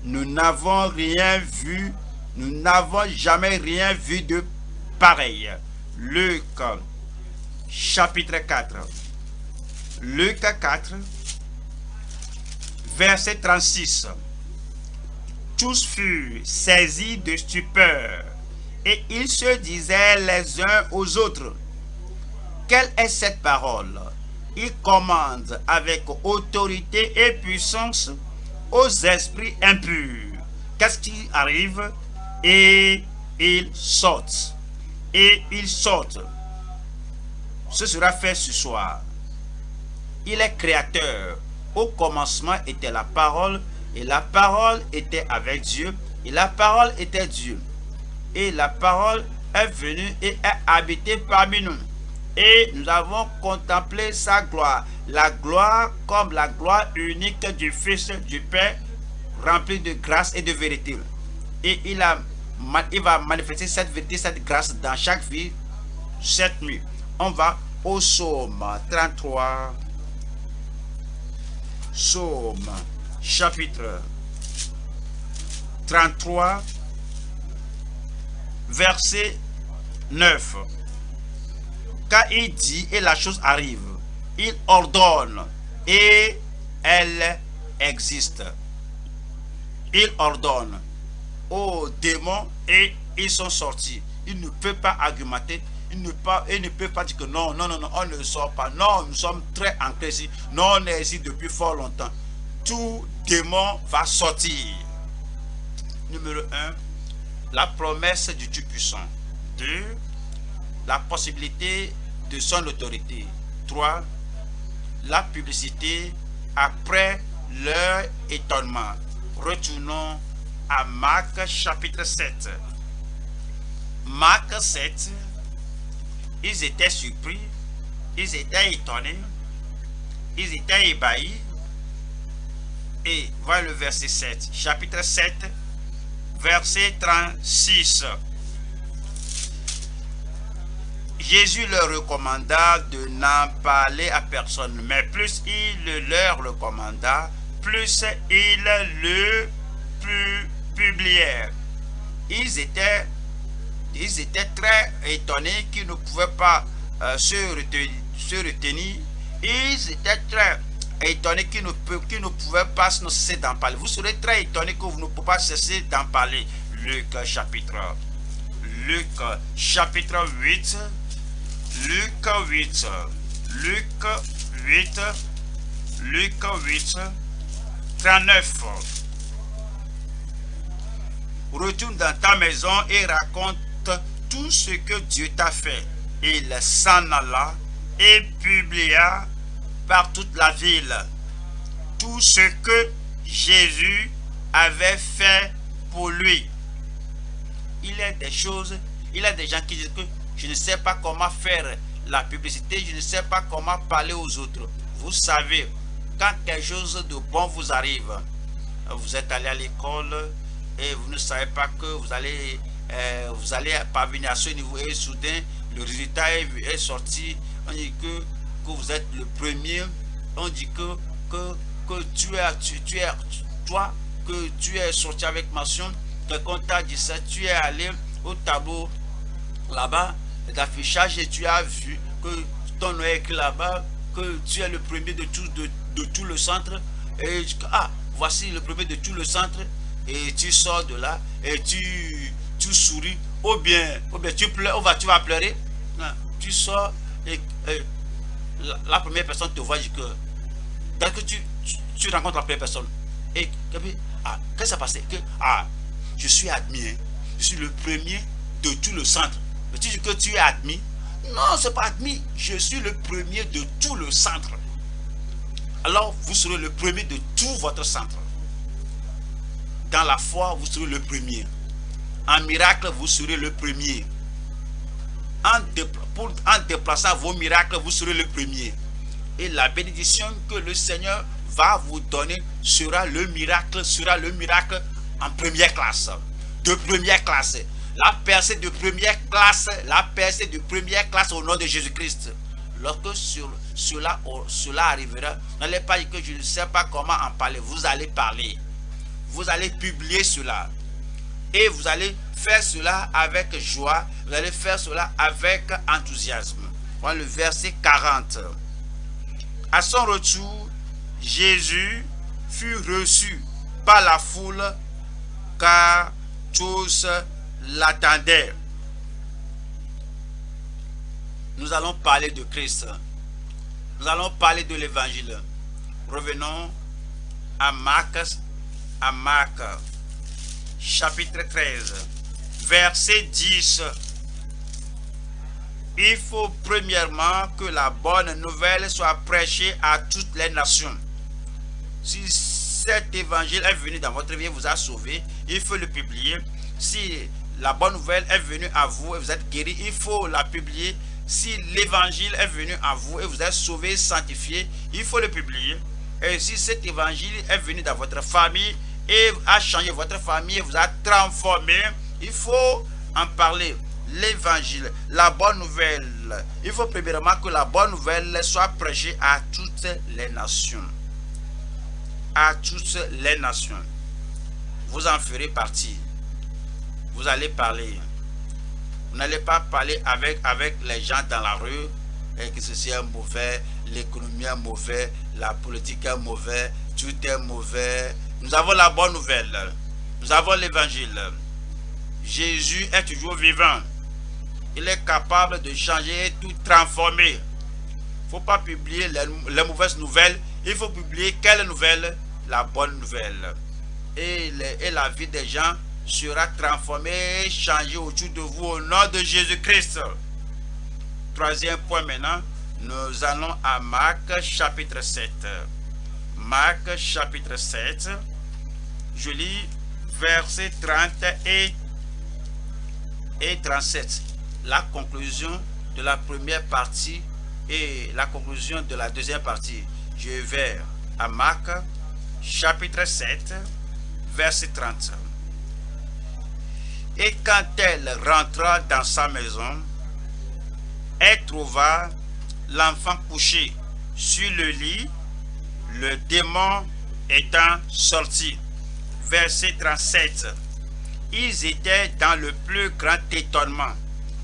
Nous n'avons rien vu, nous n'avons jamais rien vu de pareil. Luc, chapitre 4. Luc 4, verset 36. Tous furent saisis de stupeur, et ils se disaient les uns aux autres: quelle est cette parole? Il commande avec autorité et puissance aux esprits impurs. Qu'est-ce qui arrive? Et ils sortent. Et ils sortent. Ce sera fait ce soir. Il est créateur. Au commencement était la parole, et la parole était avec Dieu, et la parole était Dieu. Et la parole est venue et est habitée parmi nous. Et nous avons contemplé sa gloire. La gloire comme la gloire unique du Fils du Père, remplie de grâce et de vérité. Et il va manifester cette vérité, cette grâce dans chaque vie cette nuit. On va au psaume 33. Psaume chapitre 33, verset 9. Quand il dit et la chose arrive, il ordonne et elle existe. Il ordonne aux démons et ils sont sortis. Il ne peut pas argumenter. Il ne peut pas dire que non, on ne sort pas. Non, nous sommes très ancrés ici. Non, on est ici depuis fort longtemps. Tout démon va sortir. Numéro 1, la promesse du Dieu puissant. 2, la possibilité de son autorité. 3, la publicité après leur étonnement. Retournons à Marc chapitre 7. Marc 7. Ils étaient surpris, ils étaient étonnés, ils étaient ébahis. Et voilà le verset 7, chapitre 7, verset 36. Jésus leur recommanda de n'en parler à personne, mais plus il leur recommanda, plus ils le publièrent. Ils étaient très étonnés qu'ils ne pouvaient pas se retenir. Ils étaient très étonnés qu'ils ne pouvaient pas cesser d'en parler. Vous serez très étonnés que vous ne pouvez pas cesser d'en parler. Luc chapitre 8. Luc 8, 39. Retourne dans ta maison et raconte tout ce que Dieu t'a fait. Il s'en alla et publia par toute la ville tout ce que Jésus avait fait pour lui. Il y a des choses, il y a des gens qui disent que je ne sais pas comment faire la publicité, je ne sais pas comment parler aux autres. Vous savez, quand quelque chose de bon vous arrive, vous êtes allé à l'école et vous ne savez pas que vous allez parvenir à ce niveau et soudain le résultat est sorti. On dit que vous êtes le premier. On dit que tu es sorti avec mention. Quelqu'un t'a dit ça, tu es allé au tableau là-bas d'affichage et tu as vu que ton nom est écrit là-bas, que tu es le premier de tout le centre. Et voici le premier de tout le centre. Et tu sors de là et tu souris, ou bien tu pleures, tu vas pleurer. Tu sors et la première personne te voit, dit que dès que tu rencontres la première personne, et qu'est-ce qui s'est passé? Je suis admis, je suis le premier de tout le centre. Mais tu dis que tu es admis? Non, c'est pas admis, je suis le premier de tout le centre. Alors vous serez le premier de tout votre centre. Dans la foi, vous serez le premier. En miracle, vous serez le premier. En déplaçant vos miracles, vous serez le premier. Et la bénédiction que le Seigneur va vous donner sera le miracle en première classe. De première classe. La percée de première classe au nom de Jésus-Christ. Lorsque cela arrivera, n'allez pas dire que je ne sais pas comment en parler. Vous allez parler. Vous allez publier cela. Et vous allez faire cela avec joie. Vous allez faire cela avec enthousiasme. Voilà le verset 40. À son retour, Jésus fut reçu par la foule car tous l'attendaient. Nous allons parler de Christ. Nous allons parler de l'évangile. Revenons à Marc chapitre 13, verset 10. Il faut premièrement que la bonne nouvelle soit prêchée à toutes les nations. Si cet évangile est venu dans votre vie et vous a sauvé, il faut le publier. Si la bonne nouvelle est venue à vous et vous êtes guéri, il faut la publier. Si l'évangile est venu à vous et vous êtes sauvé, sanctifié, il faut le publier. Et si cet évangile est venu dans votre famille et a changé votre famille et vous a transformé, il faut en parler. L'évangile, la bonne nouvelle. Il faut premièrement que la bonne nouvelle soit prêchée à toutes les nations. À toutes les nations. Vous en ferez partie. Vous allez parler. Vous n'allez pas parler avec les gens dans la rue et que ceci est mauvais, l'économie est mauvaise, la politique est mauvaise, tout est mauvais. Nous avons la bonne nouvelle. Nous avons l'évangile. Jésus est toujours vivant. Il est capable de changer et tout transformer. Il ne faut pas publier les mauvaises nouvelles. Il faut publier quelle nouvelle? La bonne nouvelle. Et la vie des gens sera transformée et changée autour de vous au nom de Jésus-Christ. Troisième point maintenant. Nous allons à Marc chapitre 7. Marc chapitre 7. Je lis versets 30 et 37. La conclusion de la première partie et la conclusion de la deuxième partie. Je vais à Marc chapitre 7 verset 30. Et quand elle rentra dans sa maison, elle trouva l'enfant couché sur le lit, le démon étant sorti. Verset 37. Ils étaient dans le plus grand étonnement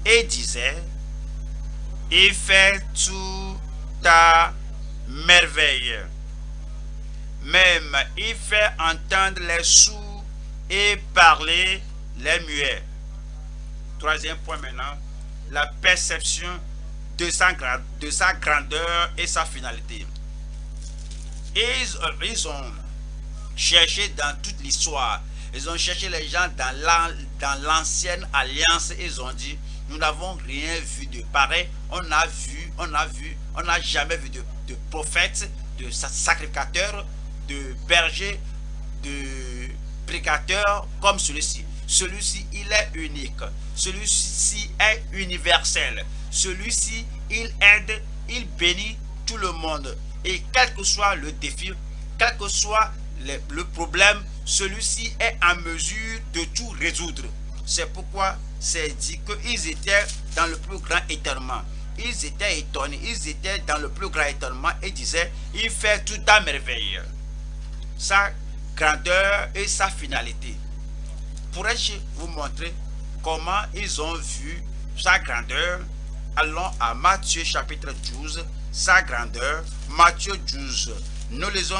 et disaient: il fait tout à merveille. Même il fait entendre les sourds et parler les muets. Troisième point maintenant, la perception de sa grandeur et sa finalité. Ils ont cherché dans toute l'histoire, ils ont cherché les gens dans l'ancienne alliance, ils ont dit: nous n'avons rien vu de pareil, on n'a jamais vu de prophète, de sacrificateur, de berger, de prédicateur comme celui-ci. Celui-ci, il est unique. Celui-ci est universel. Celui-ci, il aide, il bénit tout le monde. Et quel que soit le défi, quel que soit le problème, celui-ci est en mesure de tout résoudre. C'est pourquoi c'est dit qu'ils étaient dans le plus grand étonnement. Ils étaient étonnés, ils étaient dans le plus grand étonnement et disaient: il fait tout à merveille. Sa grandeur et sa finalité. Pourrais-je vous montrer comment ils ont vu sa grandeur? Allons à Matthieu chapitre 12, sa grandeur. Matthieu 12, nous lisons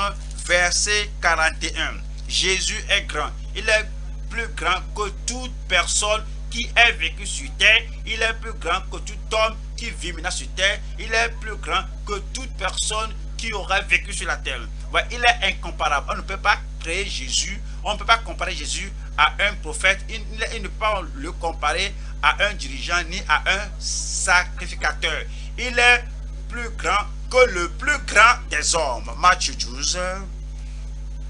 verset 41. Jésus est grand. Il est plus grand que toute personne qui est vécue sur terre. Il est plus grand que tout homme qui vit maintenant sur terre. Il est plus grand que toute personne qui aurait vécu sur la terre. Ouais, il est incomparable. On ne peut pas créer Jésus. On ne peut pas comparer Jésus à un prophète. Il ne peut pas le comparer à un dirigeant ni à un sacrificateur. Il est plus grand que le plus grand des hommes. Matthieu 12,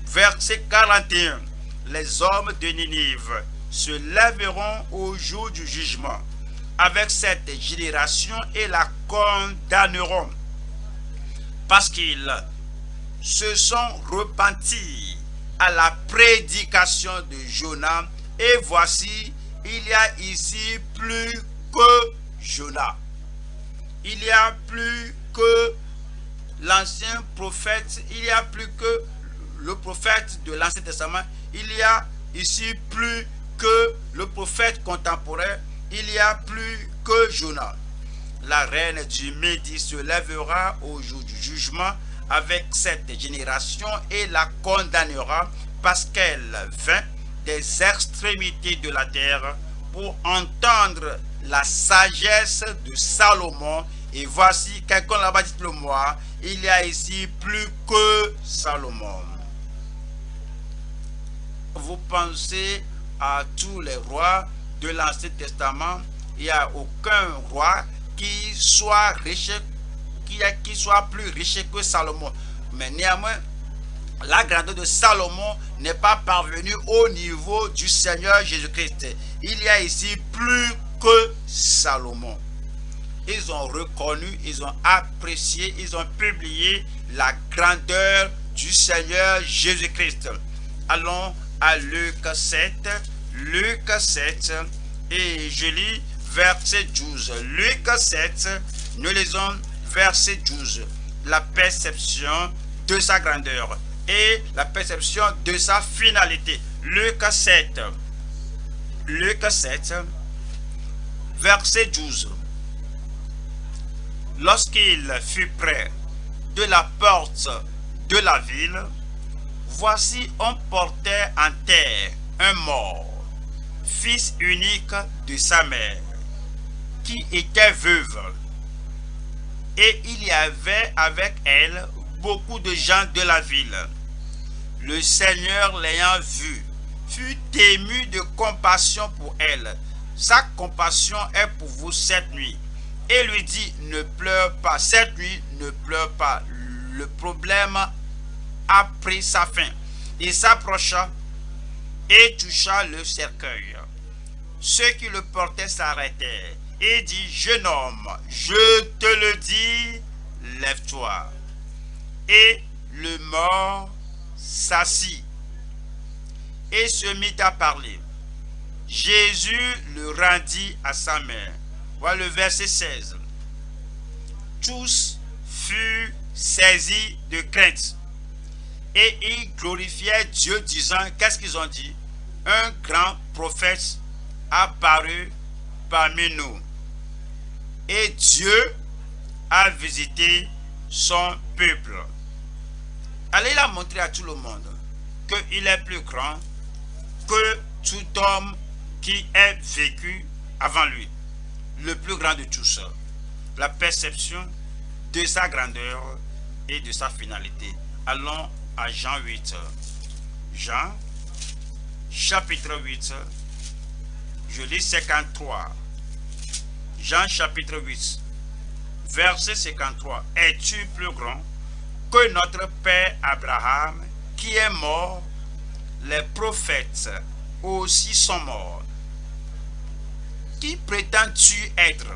verset 41. les hommes de Ninive se lèveront au jour du jugement avec cette génération et la condamneront, parce qu'ils se sont repentis à la prédication de Jonas, et voici, il y a ici plus que Jonas. Il y a plus que l'ancien prophète, il y a plus que le prophète de l'Ancien Testament, il y a ici plus que le prophète contemporain, il y a plus que Jonas. La reine du Midi se lèvera au jour du jugement avec cette génération et la condamnera, parce qu'elle vint des extrémités de la terre pour entendre la sagesse de Salomon. Et voici, quelqu'un là-bas dit-le moi, il y a ici plus que Salomon. Vous pensez à tous les rois de l'Ancien Testament, il n'y a aucun roi qui soit riche, qui soit plus riche que Salomon. Mais néanmoins, la grandeur de Salomon n'est pas parvenue au niveau du Seigneur Jésus-Christ. Il y a ici plus que Salomon. Ils ont reconnu, ils ont apprécié, ils ont publié la grandeur du Seigneur Jésus-Christ. Allons à Luc 7, et je lis verset 12. Luc 7, nous lisons verset 12. La perception de sa grandeur et la perception de sa finalité. Luc 7, verset 12. Lorsqu'il fut près de la porte de la ville, voici on portait en terre un mort, fils unique de sa mère, qui était veuve. Et il y avait avec elle beaucoup de gens de la ville. Le Seigneur l'ayant vue, fut ému de compassion pour elle. Sa compassion est pour vous cette nuit. Et lui dit, ne pleure pas, cette nuit ne pleure pas. Le problème a pris sa fin. Il s'approcha et toucha le cercueil. Ceux qui le portaient s'arrêtèrent et dit, jeune homme, je te le dis, lève-toi. Et le mort s'assit et se mit à parler. Jésus le rendit à sa mère. Voilà le verset 16. Tous furent saisis de crainte et ils glorifiaient Dieu, disant, qu'est-ce qu'ils ont dit? Un grand prophète apparu parmi nous. Et Dieu a visité son peuple. Alors il a montré à tout le monde qu'il est plus grand que tout homme qui ait vécu avant lui. Le plus grand de tous. La perception de sa grandeur et de sa finalité. Allons à Jean 8. Jean, chapitre 8, je lis 53. Jean chapitre 8, verset 53. Es-tu plus grand que notre père Abraham qui est mort? Les prophètes aussi sont morts. Qui prétends-tu être?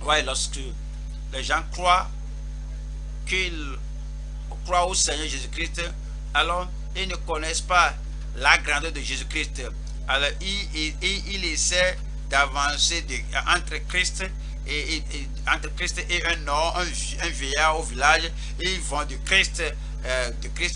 Ouais, lorsque les gens croient qu'ils croient au Seigneur Jésus-Christ, alors ils ne connaissent pas la grandeur de Jésus-Christ. Alors il essaie d'avancer entre Christ et un homme, un vieillard au village, et ils vont de Christ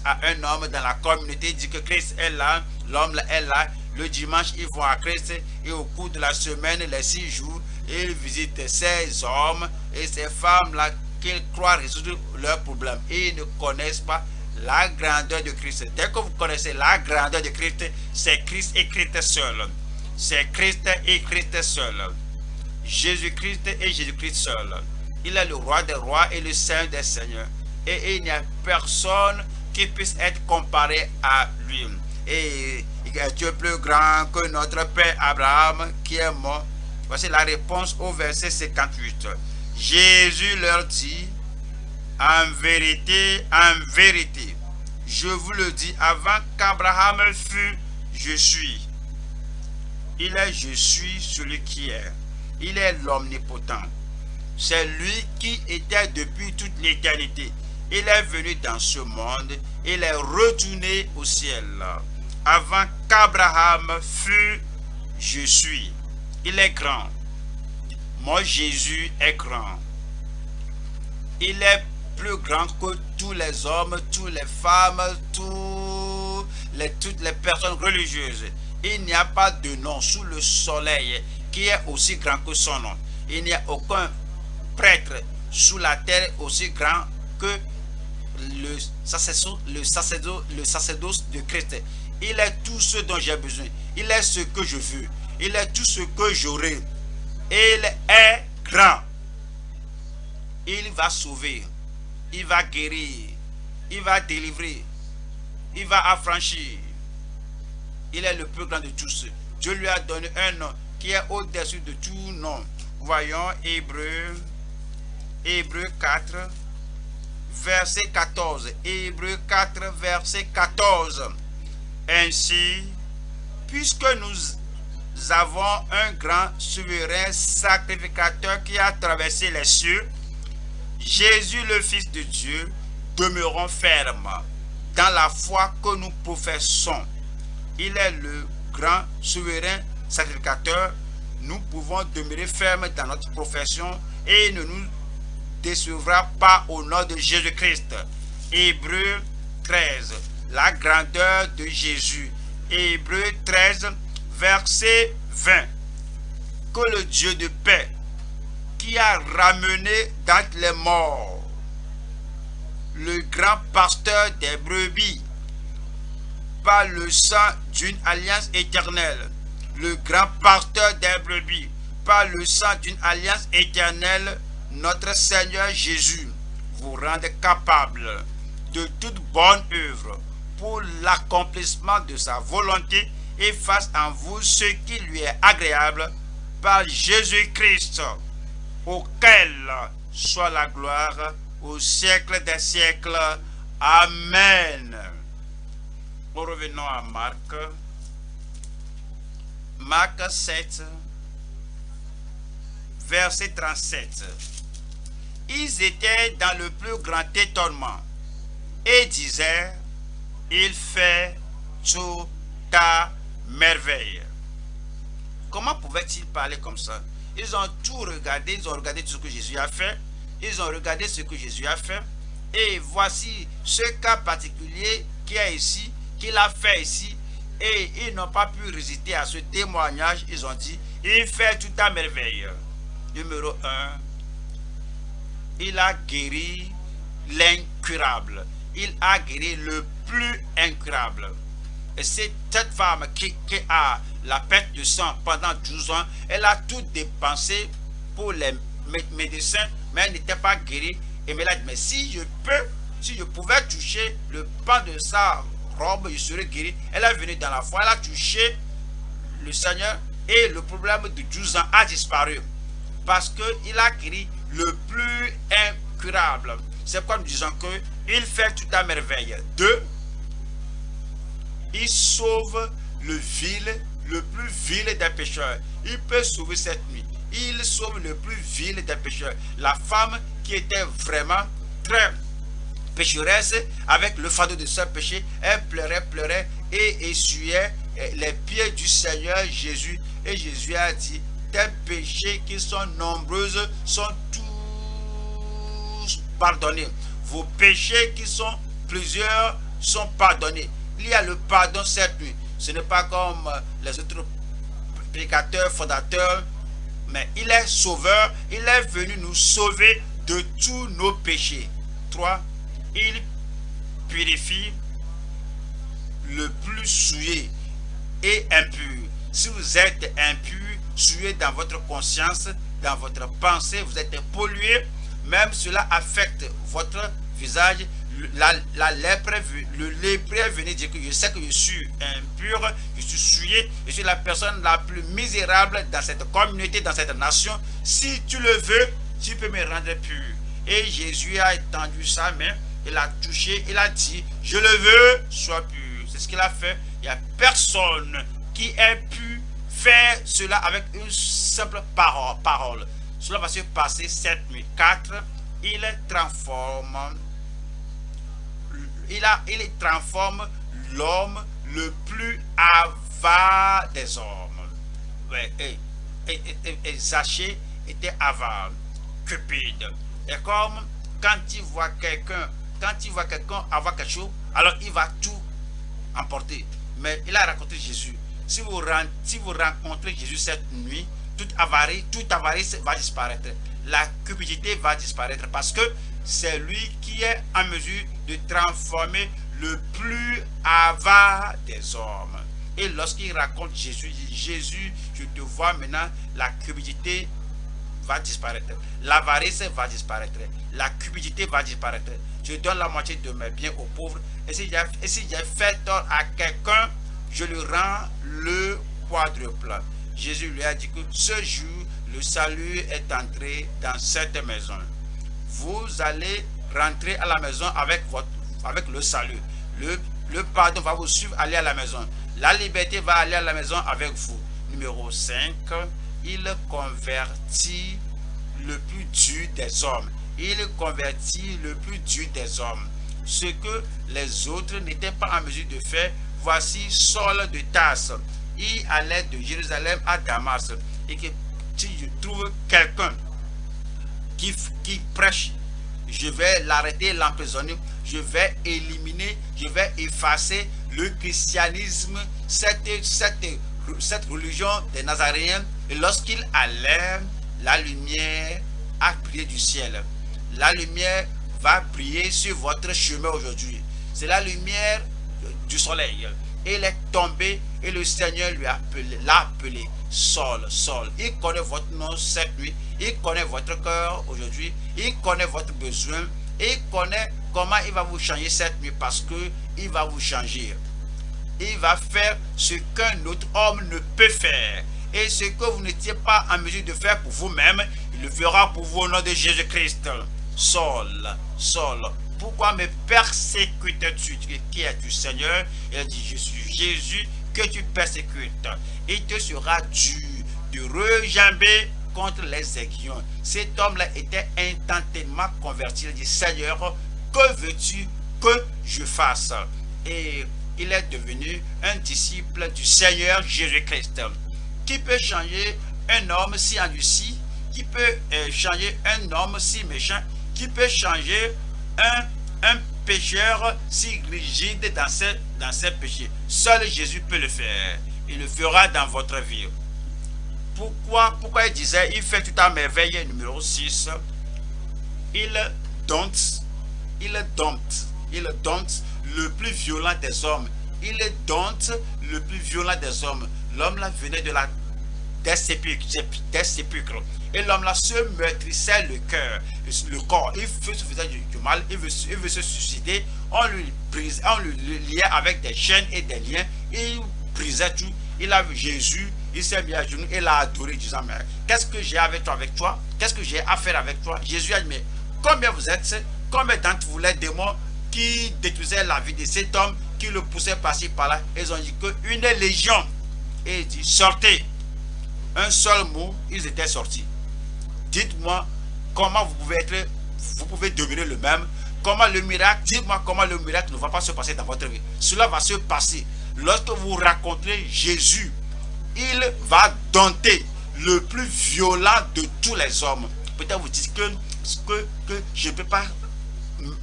à un homme dans la communauté. Ils disent que Christ est là, l'homme est là. Le dimanche, ils vont à Christ, et au cours de la semaine, les 6 jours, ils visitent ces hommes et ces femmes-là qu'ils croient résoudre leurs problèmes. Et ils ne connaissent pas la grandeur de Christ. Dès que vous connaissez la grandeur de Christ, c'est Christ et Christ seul. C'est Christ et Christ seul. Jésus-Christ et Jésus-Christ seul. Il est le roi des rois et le Seigneur des seigneurs. Et il n'y a personne qui puisse être comparé à lui. Et tu es plus grand que notre père Abraham qui est mort. Voici la réponse au verset 58. Jésus leur dit, en vérité, je vous le dis, avant qu'Abraham fût je suis. Il est je suis celui qui est. Il est l'omnipotent. C'est lui qui était depuis toute l'éternité. Il est venu dans ce monde. Il est retourné au ciel. Avant qu'Abraham fût, je suis. Il est grand. Moi, Jésus est grand. Il est plus grand que tous les hommes, toutes les femmes, toutes les personnes religieuses. Il n'y a pas de nom sous le soleil qui est aussi grand que son nom. Il n'y a aucun prêtre sous la terre aussi grand que le sacerdoce de Christ. Il est tout ce dont j'ai besoin. Il est ce que je veux. Il est tout ce que j'aurai. Il est grand. Il va sauver. Il va guérir. Il va délivrer. Il va affranchir. Il est le plus grand de tous. Dieu lui a donné un nom qui est au-dessus de tout nom. Voyons Hébreux 4, verset 14. Hébreux 4, verset 14. Ainsi, puisque nous avons un grand souverain sacrificateur qui a traversé les cieux, Jésus le Fils de Dieu, demeurons fermes dans la foi que nous professons. Il est le grand souverain sacrificateur. Nous pouvons demeurer fermes dans notre profession et il ne nous décevra pas au nom de Jésus-Christ. Hébreux 13, la grandeur de Jésus. Hébreux 13, verset 20. Que le Dieu de paix, qui a ramené d'entre les morts le grand pasteur des brebis par le sang d'une alliance éternelle, le grand pasteur des brebis par le sang d'une alliance éternelle, notre Seigneur Jésus vous rende capable de toute bonne œuvre pour l'accomplissement de sa volonté et fasse en vous ce qui lui est agréable par Jésus-Christ, auquel soit la gloire au siècle des siècles. Amen. Revenons à Marc. Marc 7, verset 37. Ils étaient dans le plus grand étonnement et disaient, il fait tout à merveille. Comment pouvait-il parler comme ça? Ils ont tout regardé, ils ont regardé tout ce que Jésus a fait, ils ont regardé ce que Jésus a fait, et voici ce cas particulier qui est ici, qu'il a fait ici, et ils n'ont pas pu résister à ce témoignage. Ils ont dit, il fait tout à merveille. Numéro 1, il a guéri l'incurable. Il a guéri le plus incurable. Et c'est cette femme qui a la perte de sang pendant 12 ans, elle a tout dépensé pour les médecins, mais elle n'était pas guérie. Et elle a dit, mais si je pouvais toucher le pan de sa robe, je serais guéri. Elle est venue dans la foi, elle a touché le Seigneur et le problème de 12 ans a disparu. Parce qu'il a guéri le plus incurable. C'est pourquoi nous disons qu'il fait tout à merveille. 2, il sauve le plus vil des pécheurs. Il peut sauver cette nuit. Il sauve le plus vil des pécheurs. La femme qui était vraiment très pécheresse, avec le fardeau de son péché, elle pleurait et essuyait les pieds du Seigneur Jésus. Et Jésus a dit, tes péchés qui sont nombreux sont tous pardonnés. Vos péchés qui sont plusieurs sont pardonnés. Il y a le pardon cette nuit. Ce n'est pas comme les autres prédicateurs, fondateurs, mais il est sauveur. Il est venu nous sauver de tous nos péchés. 3, il purifie le plus souillé et impur. Si vous êtes impur, souillé dans votre conscience, dans votre pensée, vous êtes pollué, même cela affecte votre visage. La lèpre, le lépreux est venu dire que je sais que je suis impur, je suis souillé, je suis la personne la plus misérable dans cette communauté, dans cette nation. Si tu le veux, tu peux me rendre pur. Et Jésus a étendu sa main, il a touché, il a dit, je le veux, sois pur. C'est ce qu'il a fait. Il n'y a personne qui ait pu faire cela avec une simple parole. Cela va se passer cette nuit. 4. Il transforme l'homme le plus avare des hommes. Ouais, et Zachée était avare, cupide. Et comme quand il voit quelqu'un avoir quelque chose, alors il va tout emporter. Mais il a raconté Jésus. Si vous rencontrez Jésus cette nuit, toute avarice va disparaître. La cupidité va disparaître parce que c'est lui qui est en mesure de transformer le plus avare des hommes. Et lorsqu'il raconte Jésus, il dit, Jésus, je te vois maintenant, la cupidité va disparaître. L'avarice va disparaître. La cupidité va disparaître. Je donne la moitié de mes biens aux pauvres. Et si j'ai fait tort à quelqu'un, je lui rends le quadruple. Jésus lui a dit que ce jour, le salut est entré dans cette maison. Vous allez rentrer à la maison avec le salut. Le pardon va vous suivre, aller à la maison. La liberté va aller à la maison avec vous. Numéro 5, il convertit le plus dur des hommes. Il convertit le plus dur des hommes. Ce que les autres n'étaient pas en mesure de faire, voici Saul de Tarse. Il allait de Jérusalem à Damas. Et que si je trouve quelqu'un qui prêche, je vais l'arrêter, l'emprisonner, je vais éliminer, je vais effacer le christianisme, cette religion des Nazaréens. Et lorsqu'il allait, la lumière a brillé du ciel. La lumière va briller sur votre chemin aujourd'hui. C'est la lumière du soleil. Il est tombé et le Seigneur l'a appelé Saul, Saul. Il connaît votre nom cette nuit. Il connaît votre cœur aujourd'hui. Il connaît votre besoin. Il connaît comment il va vous changer cette nuit parce qu'il va vous changer. Il va faire ce qu'un autre homme ne peut faire. Et ce que vous n'étiez pas en mesure de faire pour vous-même, il le fera pour vous au nom de Jésus-Christ. Saul, Saul, pourquoi me persécutes-tu? Qui es-tu, Seigneur? Il dit, je suis Jésus que tu persécutes. Il te sera dur de rejamber contre les aiguillons. Cet homme-là était intensément converti. Il dit, Seigneur, que veux-tu que je fasse? Et il est devenu un disciple du Seigneur Jésus-Christ. Qui peut changer un homme si endurci? Qui peut changer un homme si méchant? Qui peut changer un pécheur si rigide dans ses péchés? Seul Jésus peut le faire. Il le fera dans votre vie. Pourquoi il disait, il fait tout à merveille, numéro 6, il dompte le plus violent des hommes. Il dompte le plus violent des hommes. L'homme là venait des sépulcres. Et l'homme là se meurtrissait le corps. Il faisait du mal, il veut se suicider. On lui liait avec des chaînes et des liens. Il brisait tout. Il a vu Jésus, il s'est mis à genoux et l'a adoré, disant, mais qu'est-ce que j'ai avec toi? Qu'est-ce que j'ai à faire avec toi? Jésus a dit, mais combien vous êtes? Combien d'entre vous les démons qui détruisaient la vie de cet homme, qui le poussaient par-ci par-là? Ils ont dit qu'une légion. Et il dit, sortez. Un seul mot, ils étaient sortis. Dites-moi comment vous pouvez devenir le même. Comment le miracle, dites-moi comment le miracle ne va pas se passer dans votre vie. Cela va se passer. Lorsque vous racontez Jésus, il va dompter le plus violent de tous les hommes. Peut-être vous dites que je ne peux pas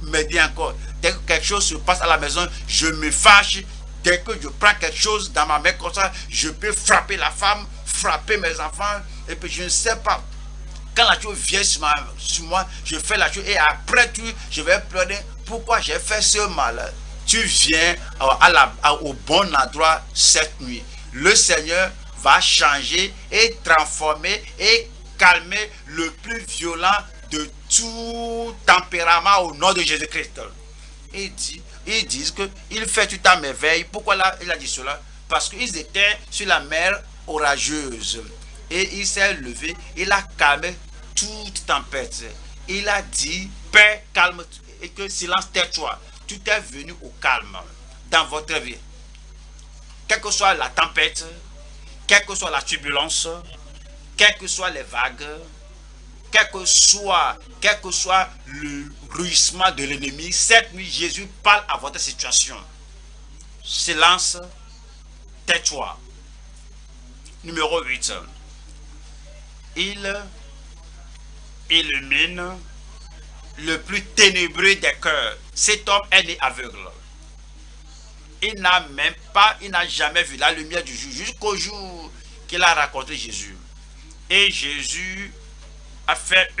m'aider encore. Dès que quelque chose se passe à la maison, je me fâche. Dès que je prends quelque chose dans ma main comme ça, je peux frapper la femme, frapper mes enfants. Et puis je ne sais pas. Quand la chose vient sur moi, je fais la chose et après tout, je vais pleurer. Pourquoi j'ai fait ce mal? Tu viens au bon endroit cette nuit. Le Seigneur va changer et transformer et calmer le plus violent de tout tempérament au nom de Jésus-Christ. Ils disent qu'il fait tout à merveille. Pourquoi là, il a dit cela? Parce qu'ils étaient sur la mer orageuse. Et il s'est levé, il a calmé toute tempête. Il a dit, paix, calme, et que silence, tais-toi. Tout est venu au calme dans votre vie. quelle que soit la tempête, quelle que soit la turbulence, quelles que soient les vagues, quel que soit le rugissement de l'ennemi, cette nuit, Jésus parle à votre situation. Silence, tais-toi. Numéro 8. Il illumine le plus ténébreux des cœurs. Cet homme est né aveugle. Il n'a jamais vu la lumière du jour jusqu'au jour qu'il a rencontré Jésus. Et Jésus a fait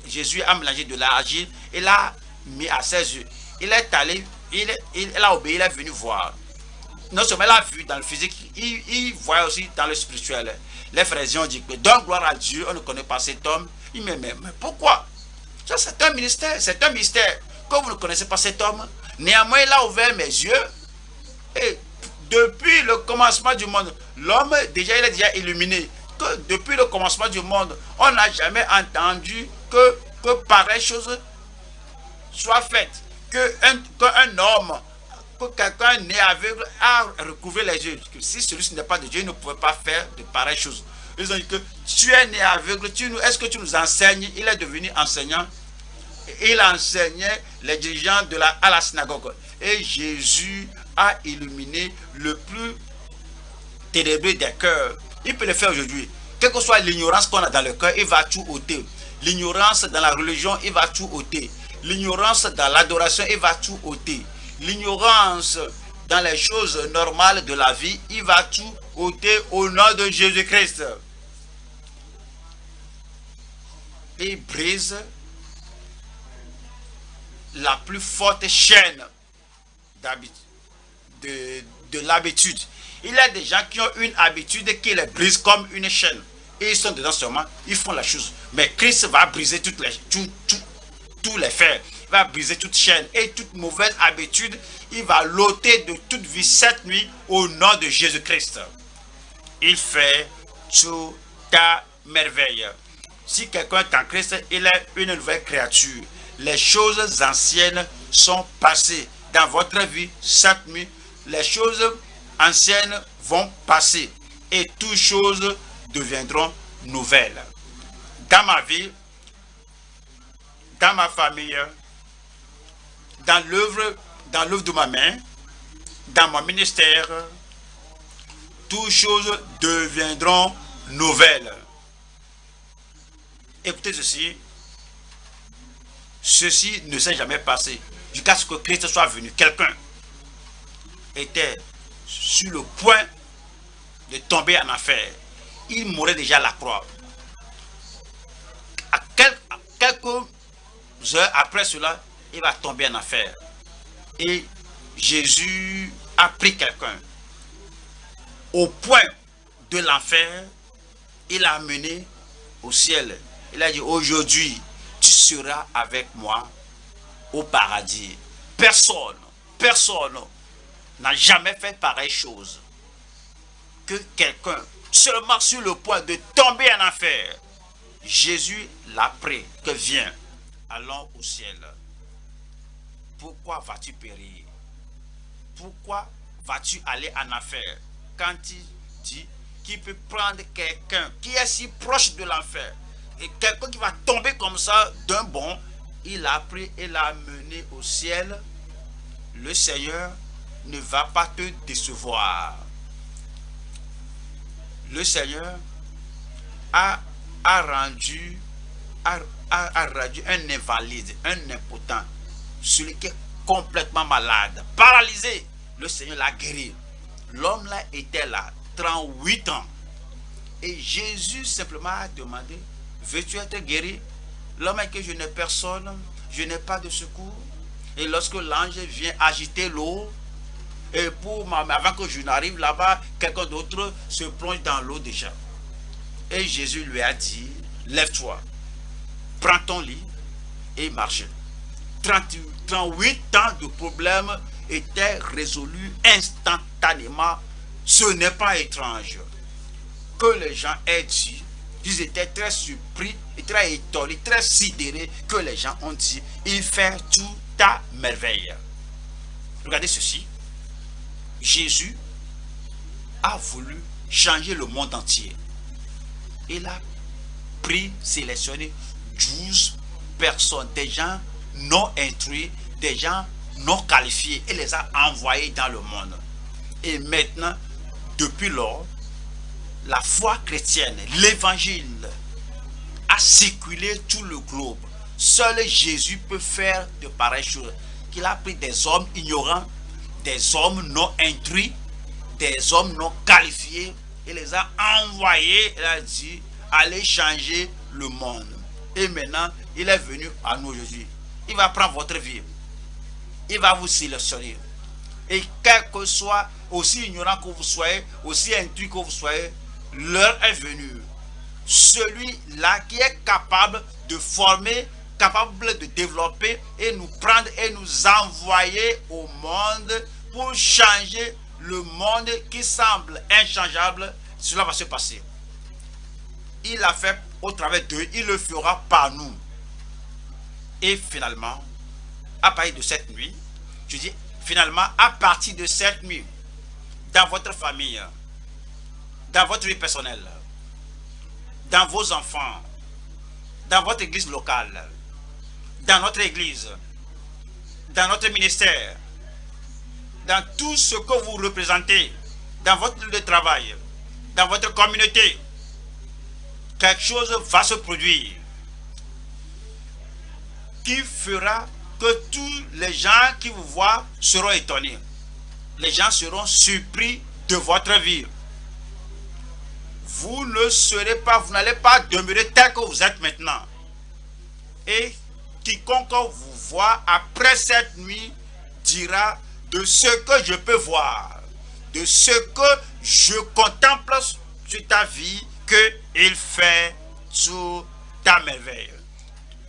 Jésus a mélangé de l'argile, il a mis à ses yeux. Il est allé, il a obéi, il est venu voir. Non seulement il a vu dans le physique, il voit aussi dans le spirituel. Les frères ont dit que donne gloire à Dieu, on ne connaît pas cet homme. Il me dit, mais pourquoi? C'est un mystère, que vous ne connaissez pas cet homme. Néanmoins, il a ouvert mes yeux. Et depuis le commencement du monde, l'homme, il est déjà illuminé. Que depuis le commencement du monde, on n'a jamais entendu que pareille chose soit faite. Qu'un homme, que quelqu'un né aveugle a recouvré les yeux. Que si celui-ci n'est pas de Dieu, il ne pouvait pas faire de pareilles choses. Ils ont dit que tu es né aveugle, est-ce que tu nous enseignes? Il est devenu enseignant. Il enseignait les dirigeants à la synagogue. Et Jésus a illuminé le plus ténébreux des cœurs. Il peut le faire aujourd'hui. Quelle que soit l'ignorance qu'on a dans le cœur, il va tout ôter. L'ignorance dans la religion, il va tout ôter. L'ignorance dans l'adoration, il va tout ôter. L'ignorance dans les choses normales de la vie, il va tout ôter au nom de Jésus-Christ. Il brise la plus forte chaîne de l'habitude. Il y a des gens qui ont une habitude qui les brise comme une chaîne. Et ils sont dedans seulement, ils font la chose. Mais Christ va briser tous les fers. Il va briser toute chaîne et toute mauvaise habitude. Il va l'ôter de toute vie cette nuit au nom de Jésus-Christ. Il fait toute ta merveille. Si quelqu'un est en Christ, il est une nouvelle créature. Les choses anciennes sont passées. Dans votre vie, cette nuit, les choses anciennes vont passer. Et toutes choses deviendront nouvelles. Dans ma vie, dans ma famille, dans l'œuvre de ma main, dans mon ministère, toutes choses deviendront nouvelles. Écoutez ceci ne s'est jamais passé jusqu'à ce que Christ soit venu. Quelqu'un était sur le point de tomber en enfer. Il mourrait déjà à la croix. À quelques heures après cela, il va tomber en enfer. Et Jésus a pris quelqu'un au point de l'enfer. Il l'a amené au ciel. Il a dit, aujourd'hui, tu seras avec moi au paradis. Personne n'a jamais fait pareille chose que quelqu'un, seulement sur le point de tomber en enfer. Jésus l'a pris, que viens, allons au ciel. Pourquoi vas-tu périr? Pourquoi vas-tu aller en enfer? Quand il dit qu'il peut prendre quelqu'un qui est si proche de l'enfer, et quelqu'un qui va tomber comme ça d'un bond, il l'a pris et l'a mené au ciel. Le Seigneur ne va pas te décevoir. Le Seigneur a rendu un invalide, un impotent, celui qui est complètement malade, paralysé. Le Seigneur l'a guéri. L'homme là était là, 38 ans. Et Jésus simplement a demandé, veux-tu être guéri? L'homme est que je n'ai personne, je n'ai pas de secours. Et lorsque l'ange vient agiter l'eau, et avant que je n'arrive là-bas, quelqu'un d'autre se plonge dans l'eau déjà. Et Jésus lui a dit, lève-toi, prends ton lit et marche. 38 ans de problèmes étaient résolus instantanément. Ce n'est pas étrange que les gens aient dit, ils étaient très surpris, et très étonnés, très sidérés, que les gens ont dit, il fait tout à merveille. Regardez ceci. Jésus a voulu changer le monde entier. Il a sélectionné 12 personnes, des gens non instruits, des gens non qualifiés, et les a envoyés dans le monde. Et maintenant, depuis lors, la foi chrétienne, l'évangile a circulé tout le globe. Seul Jésus peut faire de pareilles choses. Qu'il a pris des hommes ignorants, des hommes non instruits, des hommes non qualifiés, et les a envoyés. Il a dit, allez changer le monde. Et maintenant, il est venu à nous aujourd'hui. Il va prendre votre vie. Il va vous sélectionner. Et quel que soit, aussi ignorant que vous soyez, aussi instruit que vous soyez, l'heure est venue. Celui-là qui est capable de former, capable de développer et nous prendre et nous envoyer au monde pour changer le monde qui semble inchangeable, cela va se passer. Il l'a fait au travers d'eux, il le fera par nous. Et finalement, à partir de cette nuit, je dis finalement, à partir de cette nuit, dans votre famille, dans votre vie personnelle, dans vos enfants, dans votre église locale, dans notre église, dans notre ministère, dans tout ce que vous représentez, dans votre lieu de travail, dans votre communauté, quelque chose va se produire qui fera que tous les gens qui vous voient seront étonnés. Les gens seront surpris de votre vie. Vous ne serez pas, vous n'allez pas demeurer tel que vous êtes maintenant. Et quiconque vous voit après cette nuit dira de ce que je peux voir, de ce que je contemple sur ta vie, qu'il fait sous ta merveille.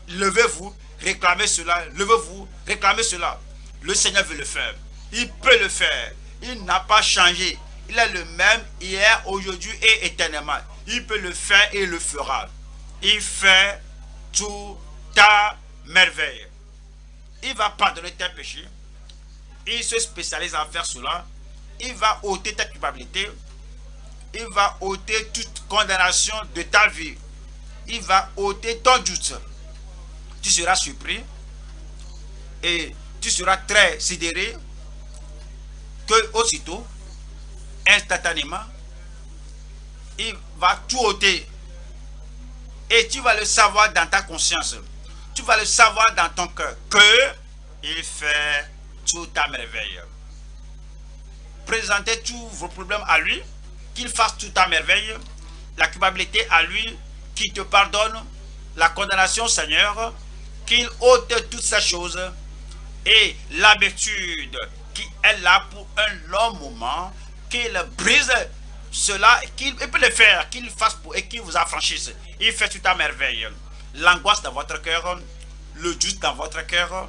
Levez-vous, réclamez cela, levez-vous, réclamez cela. Le Seigneur veut le faire. Il peut le faire. Il n'a pas changé. Il est le même hier, aujourd'hui et éternellement. Il peut le faire et il le fera. Il fait tout ta merveille. Il va pardonner tes péchés. Il se spécialise à faire cela. Il va ôter ta culpabilité. Il va ôter toute condamnation de ta vie. Il va ôter ton doute. Tu seras surpris et tu seras très sidéré que aussitôt, instantanément, il va tout ôter. Et tu vas le savoir dans ta conscience. Tu vas le savoir dans ton cœur que il fait toute ta merveille. Présentez tous vos problèmes à lui, qu'il fasse toute ta merveille, la culpabilité à lui, qu'il te pardonne, la condamnation au Seigneur, qu'il ôte toutes ces choses, et l'habitude qui est là pour un long moment, qu'il brise cela, qu'il peut le faire, qu'il fasse pour, et qu'il vous affranchisse. Il fait toute ta merveille. L'angoisse dans votre cœur, le doute dans votre cœur,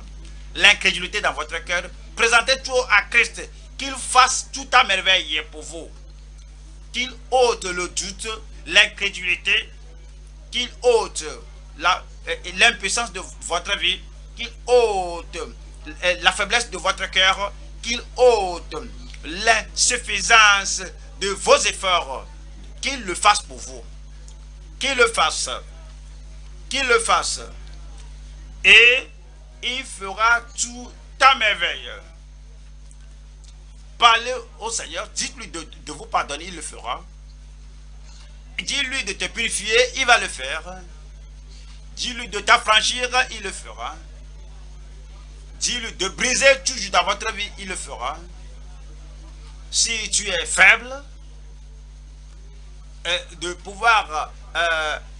l'incrédulité dans votre cœur. Présentez tout à Christ, qu'il fasse toute ta merveille pour vous. Qu'il ôte le doute, l'incrédulité, qu'il ôte l'impuissance de votre vie, qu'il ôte la faiblesse de votre cœur, qu'il ôte l'insuffisance de vos efforts, qu'il le fasse pour vous. Qu'il le fasse. Qu'il le fasse. Et il fera tout ta merveille. Parlez au Seigneur, dites-lui de vous pardonner, il le fera. Dis-lui de te purifier, il va le faire. Dis-lui de t'affranchir, il le fera. Dis-lui de briser toujours dans votre vie, il le fera. Si tu es faible, de pouvoir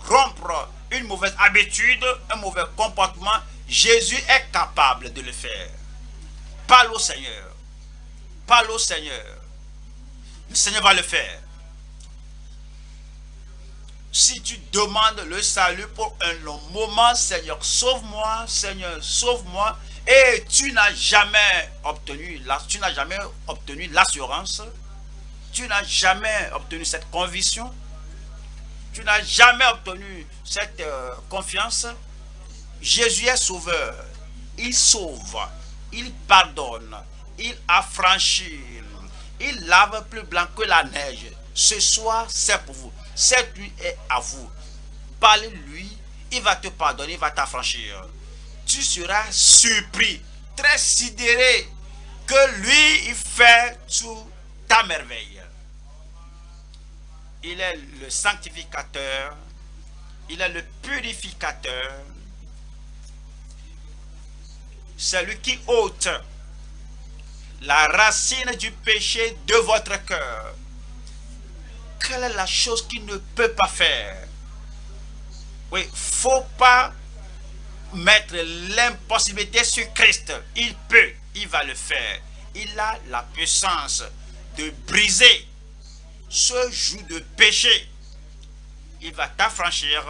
rompre une mauvaise habitude, un mauvais comportement, Jésus est capable de le faire. Parle au Seigneur. Parle au Seigneur. Le Seigneur va le faire. Si tu demandes le salut pour un long moment, Seigneur, sauve-moi, Seigneur, sauve-moi, et tu n'as jamais obtenu l'assurance, tu n'as jamais obtenu cette conviction, tu n'as jamais obtenu cette confiance, Jésus est sauveur. Il sauve, il pardonne, il affranchit, Il lave plus blanc que la neige. Ce soir, c'est pour vous. Cette nuit est à vous. Parle-lui, il va te pardonner, il va t'affranchir. Tu seras surpris, très sidéré que lui, il fait tout ta merveille. Il est le sanctificateur, il est le purificateur. C'est lui qui ôte la racine du péché de votre cœur. Quelle est la chose qu'il ne peut pas faire? Oui, il ne faut pas mettre l'impossibilité sur Christ. Il peut, il va le faire. Il a la puissance de briser ce joug de péché. Il va t'affranchir,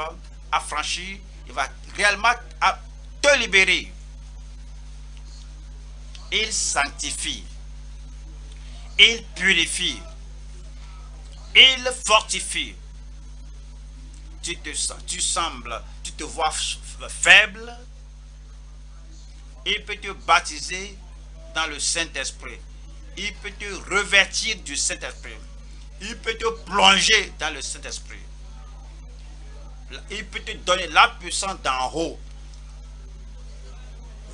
affranchir, il va réellement te libérer. Il sanctifie, il purifie, il fortifie. Tu te vois faible, il peut te baptiser dans le Saint-Esprit. Il peut te revêtir du Saint-Esprit. Il peut te plonger dans le Saint-Esprit. Il peut te donner la puissance d'en haut.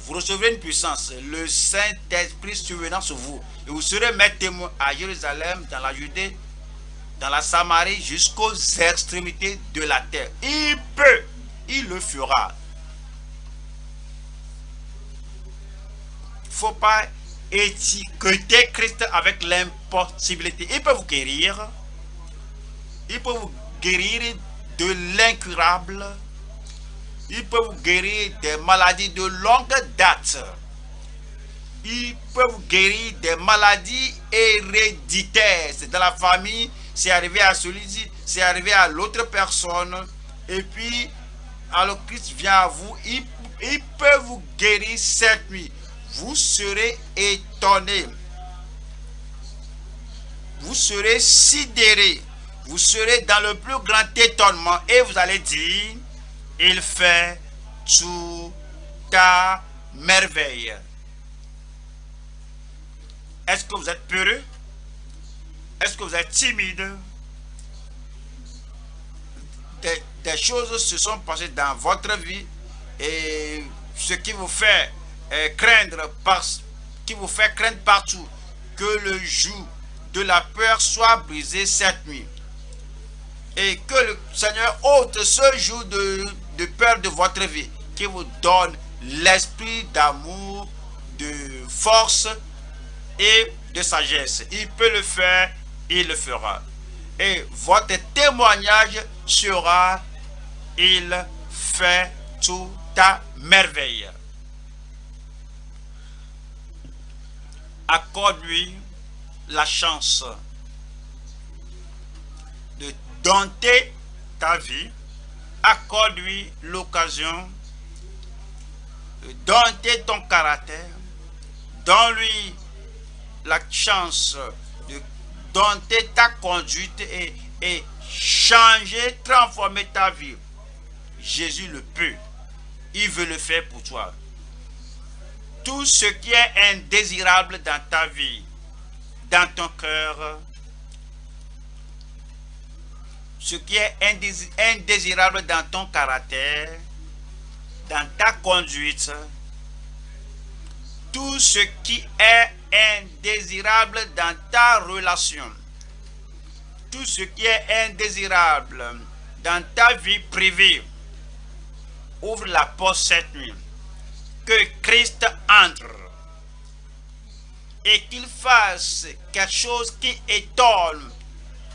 Vous recevrez une puissance, le Saint-Esprit survenant sur vous. Et vous serez mes témoins à Jérusalem, dans la Judée, dans la Samarie, jusqu'aux extrémités de la terre. Il peut, il le fera. Il ne faut pas étiqueter Christ avec l'impossibilité. Il peut vous guérir. Il peut vous guérir de l'incurable. Il peut vous guérir des maladies de longue date. Il peut vous guérir des maladies héréditaires. C'est dans la famille, c'est arrivé à celui-ci, c'est arrivé à l'autre personne. Et puis, alors Christ vient à vous, il peut vous guérir cette nuit. Vous serez étonné. Vous serez sidéré. Vous serez dans le plus grand étonnement et vous allez dire, il fait tout à merveille. Est-ce que vous êtes peureux? Est-ce que vous êtes timide? Des choses se sont passées dans votre vie et ce qui vous fait craindre partout que le joug de la peur soit brisé cette nuit. Et que le Seigneur ôte ce joug de peur de votre vie, qui vous donne l'esprit d'amour, de force et de sagesse. Il peut le faire, il le fera. Et votre témoignage sera, il fait tout à merveille. Accorde-lui la chance de dompter ta vie. Accorde-lui l'occasion de dompter ton caractère. Donne-lui la chance de dompter ta conduite et changer, transformer ta vie. Jésus le peut. Il veut le faire pour toi. Tout ce qui est indésirable dans ta vie, dans ton cœur, ce qui est indésirable dans ton caractère, dans ta conduite, tout ce qui est indésirable dans ta relation, tout ce qui est indésirable dans ta vie privée, ouvre la porte cette nuit, que Christ entre et qu'il fasse quelque chose qui étonne,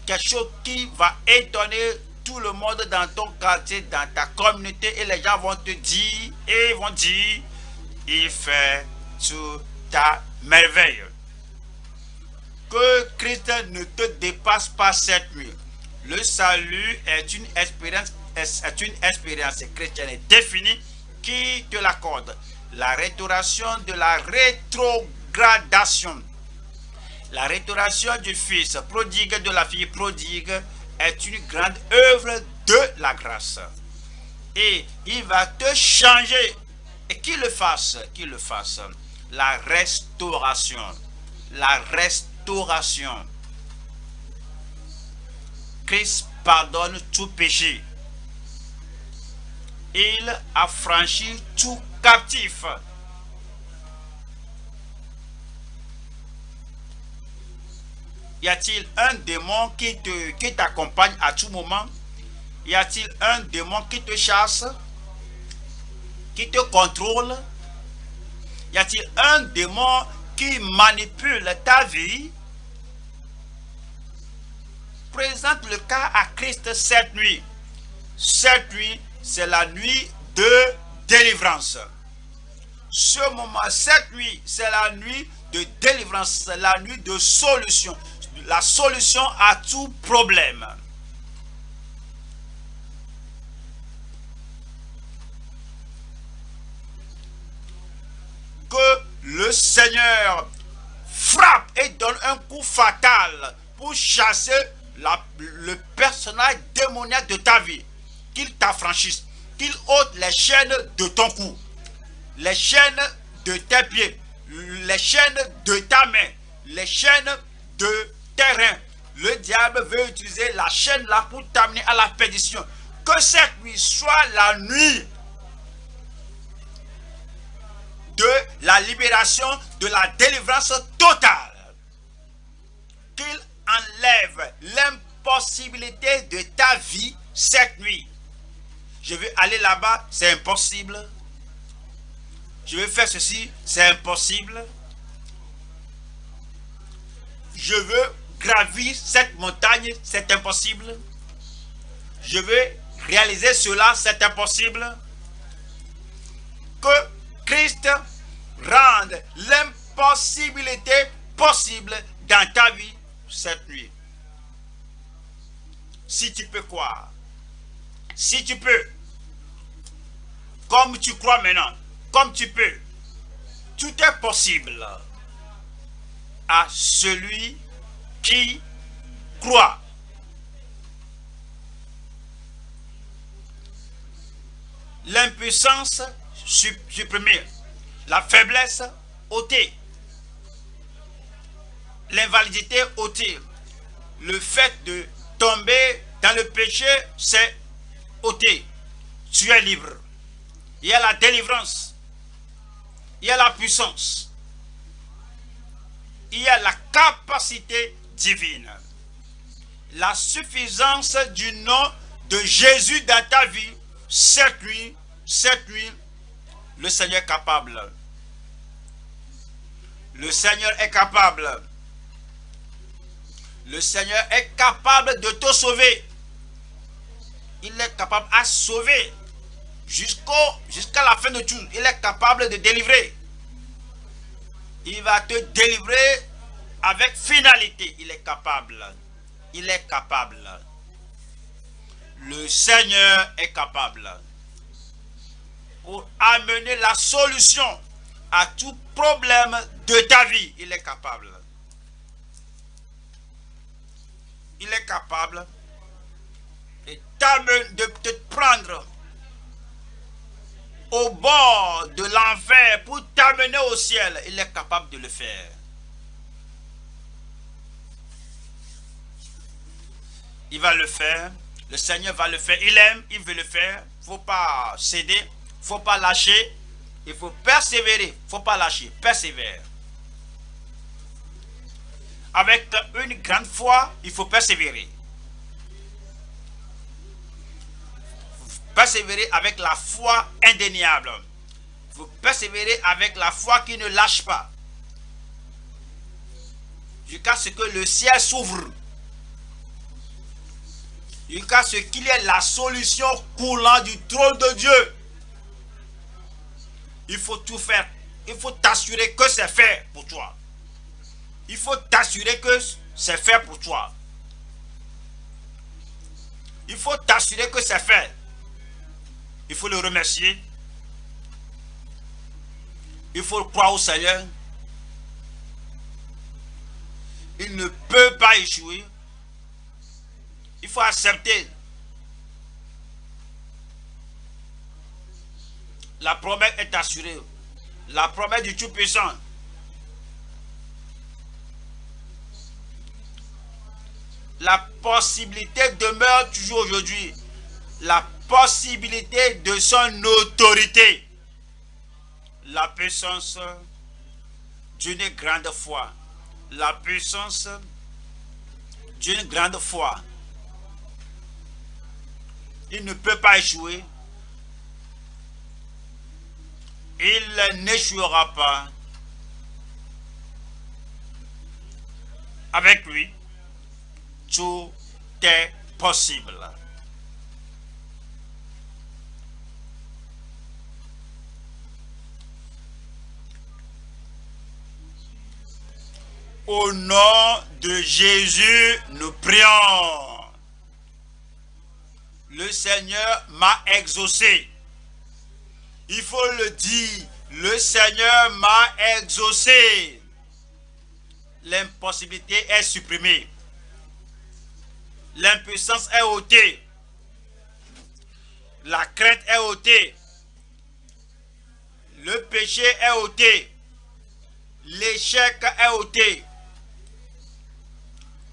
quelque chose qui va étonner tout le monde dans ton quartier, dans ta communauté, et les gens vont te dire, et vont dire, il fait tout à merveille. Que Christ ne te dépasse pas cette nuit. Le salut est une expérience chrétienne définie qui te l'accorde. La restauration de la rétrogradation. La restauration du fils prodigue, de la fille prodigue, est une grande œuvre de la grâce. Et il va te changer. Et qu'il le fasse. La restauration. La restauration l'adoration. Christ pardonne tout péché. Il a franchi tout captif. Y a-t-il un démon qui t'accompagne à tout moment? Y a-t-il un démon qui te chasse, qui te contrôle? Y a-t-il un démon qui manipule ta vie? Présente le cas à Christ cette nuit. Cette nuit, c'est la nuit de délivrance. Ce moment, cette nuit, c'est la nuit de délivrance, c'est la nuit de solution. La solution à tout problème. Que le Seigneur frappe et donne un coup fatal pour chasser le personnage démoniaque de ta vie. Qu'il t'affranchisse, qu'il ôte les chaînes de ton cou, les chaînes de tes pieds, les chaînes de ta main, les chaînes de tes reins. Le diable veut utiliser la chaîne là pour t'amener à la perdition. Que cette nuit soit la nuit de la libération, de la délivrance totale. Qu'il enlève l'impossibilité de ta vie cette nuit. Je veux aller là-bas, c'est impossible. Je veux faire ceci, c'est impossible. Je veux gravir cette montagne, c'est impossible. Je veux réaliser cela, c'est impossible. Que Christ rende l'impossibilité possible dans ta vie cette nuit. Si tu peux croire, si tu peux, comme tu crois maintenant, comme tu peux, tout est possible à celui qui croit. L'impuissance supprimée, la faiblesse ôtée, l'invalidité ôtée, le fait de tomber dans le péché, c'est ôté. Tu es libre. Il y a la délivrance, il y a la puissance, il y a la capacité divine, la suffisance du nom de Jésus dans ta vie. Cette nuit, le Seigneur est capable. Le Seigneur est capable. Le Seigneur est capable de te sauver. Il est capable à sauver jusqu'à la fin de tout. Il est capable de délivrer. Il va te délivrer avec finalité. Il est capable. Il est capable. Le Seigneur est capable pour amener la solution à tout problème de ta vie. Il est capable. Il est capable de te prendre au bord de l'enfer pour t'amener au ciel. Il est capable de le faire. Il va le faire. Le Seigneur va le faire. Il aime, il veut le faire. Il ne faut pas céder. Il ne faut pas lâcher. Il faut persévérer. Il ne faut pas lâcher. Persévère. Avec une grande foi, il faut persévérer. Persévérer avec la foi indéniable. Il faut persévérer avec la foi qui ne lâche pas. Jusqu'à ce que le ciel s'ouvre. Jusqu'à ce qu'il y ait la solution coulant du trône de Dieu. Il faut tout faire. Il faut t'assurer que c'est fait pour toi. Il faut t'assurer que c'est fait pour toi. Il faut t'assurer que c'est fait. Il faut le remercier. Il faut croire au Seigneur. Il ne peut pas échouer. Il faut accepter. La promesse est assurée. La promesse du Tout-Puissant. La possibilité demeure toujours aujourd'hui. La possibilité de son autorité. La puissance d'une grande foi. La puissance d'une grande foi. Il ne peut pas échouer. Il n'échouera pas. Avec lui, tout est possible. Au nom de Jésus, nous prions. Le Seigneur m'a exaucé. Il faut le dire, le Seigneur m'a exaucé. L'impossibilité est supprimée. L'impuissance est ôtée. La crainte est ôtée. Le péché est ôté. L'échec est ôté.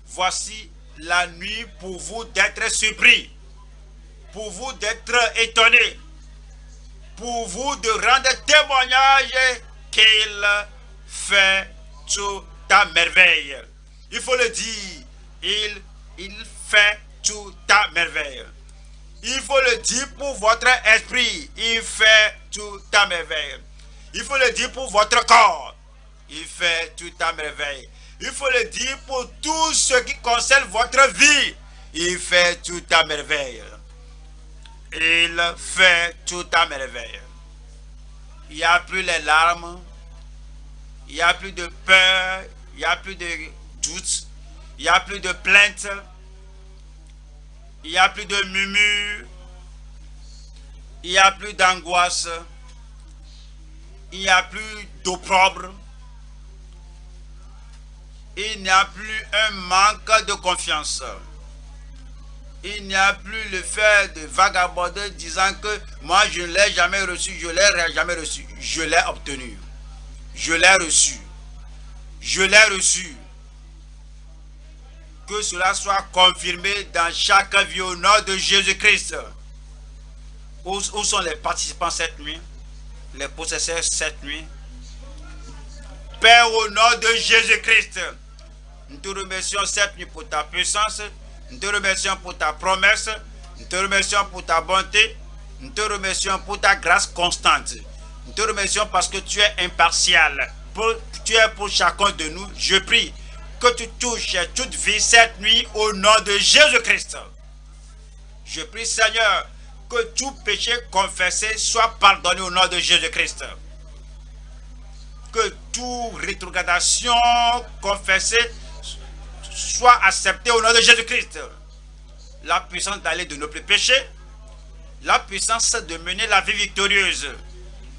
Voici la nuit pour vous d'être surpris, pour vous d'être étonné, pour vous de rendre témoignage qu'il fait tout à merveille. Il faut le dire, il fait tout à merveille. Il faut le dire pour votre esprit, il fait tout à merveille. Il faut le dire pour votre corps, il fait tout à merveille. Il faut le dire pour tout ce qui concerne votre vie. Il fait tout à merveille. Il fait tout à merveille. Il n'y a plus les larmes. Il n'y a plus de peur. Il n'y a plus de doute. Il n'y a plus de plainte. Il n'y a plus de murmure. Il n'y a plus d'angoisse. Il n'y a plus d'opprobre. Il n'y a plus un manque de confiance. Il n'y a plus le fait de vagabonder disant que moi je ne l'ai jamais reçu, je ne l'ai jamais reçu. Je l'ai obtenu. Je l'ai reçu. Je l'ai reçu. Que cela soit confirmé dans chaque vie au nom de Jésus-Christ. Où sont les participants cette nuit? Les possesseurs cette nuit? Père, au nom de Jésus-Christ, nous te remercions cette nuit pour ta puissance, nous te remercions pour ta promesse, nous te remercions pour ta bonté, nous te remercions pour ta grâce constante. Nous te remercions parce que tu es impartial. Tu es pour chacun de nous. Je prie que tu touches toute vie cette nuit au nom de Jésus-Christ. Je prie, Seigneur, que tout péché confessé soit pardonné au nom de Jésus-Christ. Que toute rétrogradation confessée soit acceptée au nom de Jésus-Christ. La puissance d'aller de nos péchés, la puissance de mener la vie victorieuse,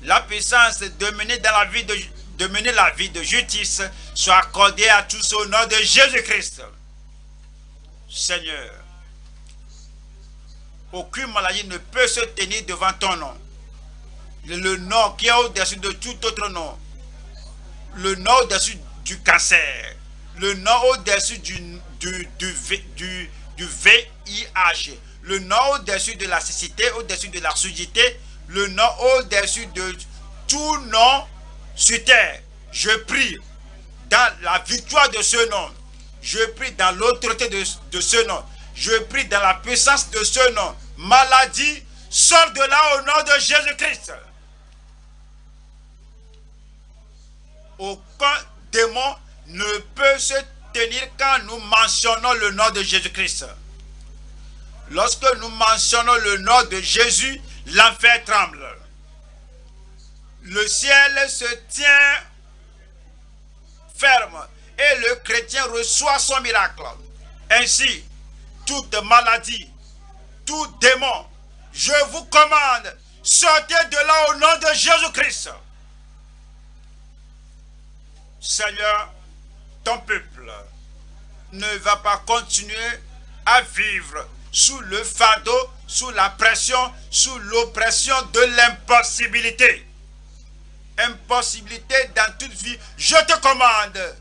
la puissance de mener dans la vie de mener la vie de justice soit accordée à tous au nom de Jésus-Christ. Seigneur, aucune maladie ne peut se tenir devant ton nom. Le nom qui est au-dessus de tout autre nom. Le nom au-dessus du cancer. Le nom au-dessus du VIH. Le nom au-dessus de la cécité, au-dessus de la surdité. Le nom au-dessus de tout nom sur terre. Je prie dans la victoire de ce nom. Je prie dans l'autorité de ce nom. Je prie dans la puissance de ce nom. Maladie, sors de là au nom de Jésus-Christ. Aucun démon ne peut se tenir quand nous mentionnons le nom de Jésus-Christ. Lorsque nous mentionnons le nom de Jésus, l'enfer tremble. Le ciel se tient ferme et le chrétien reçoit son miracle. Ainsi, toute maladie, tout démon, je vous commande, sortez de là au nom de Jésus-Christ. Seigneur, ton peuple ne va pas continuer à vivre sous le fardeau, sous la pression, sous l'oppression de l'impossibilité. Impossibilité dans toute vie, je te commande,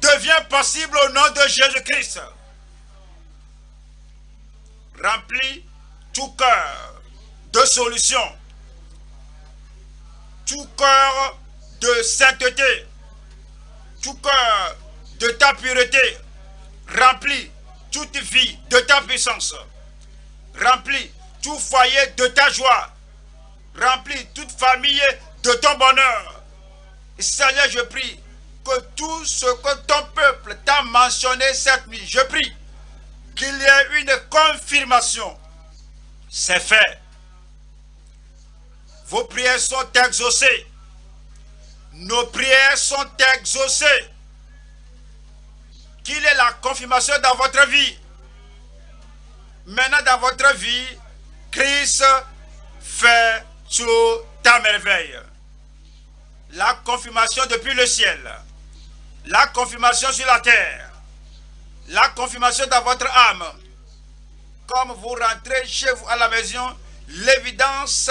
deviens possible au nom de Jésus-Christ. Remplis tout cœur de solution, tout cœur de sainteté, tout cœur de ta pureté. Remplis toute vie de ta puissance. Remplis tout foyer de ta joie. Remplis toute famille de ton bonheur. Et Seigneur, je prie que tout ce que ton peuple t'a mentionné cette nuit, je prie qu'il y ait une confirmation. C'est fait. Vos prières sont exaucées. Nos prières sont exaucées. Qu'il ait la confirmation dans votre vie. Maintenant, dans votre vie, Christ fait toute ta merveille. La confirmation depuis le ciel. La confirmation sur la terre. La confirmation dans votre âme. Comme vous rentrez chez vous à la maison, l'évidence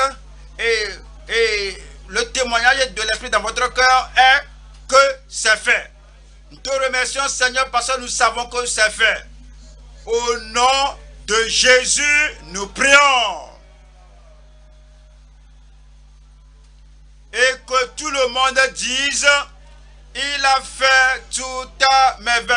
et le témoignage de l'Esprit dans votre cœur est que c'est fait. Nous te remercions, Seigneur, parce que nous savons que c'est fait. Au nom de Jésus, nous prions. Et que tout le monde dise, il a fait toute merveille.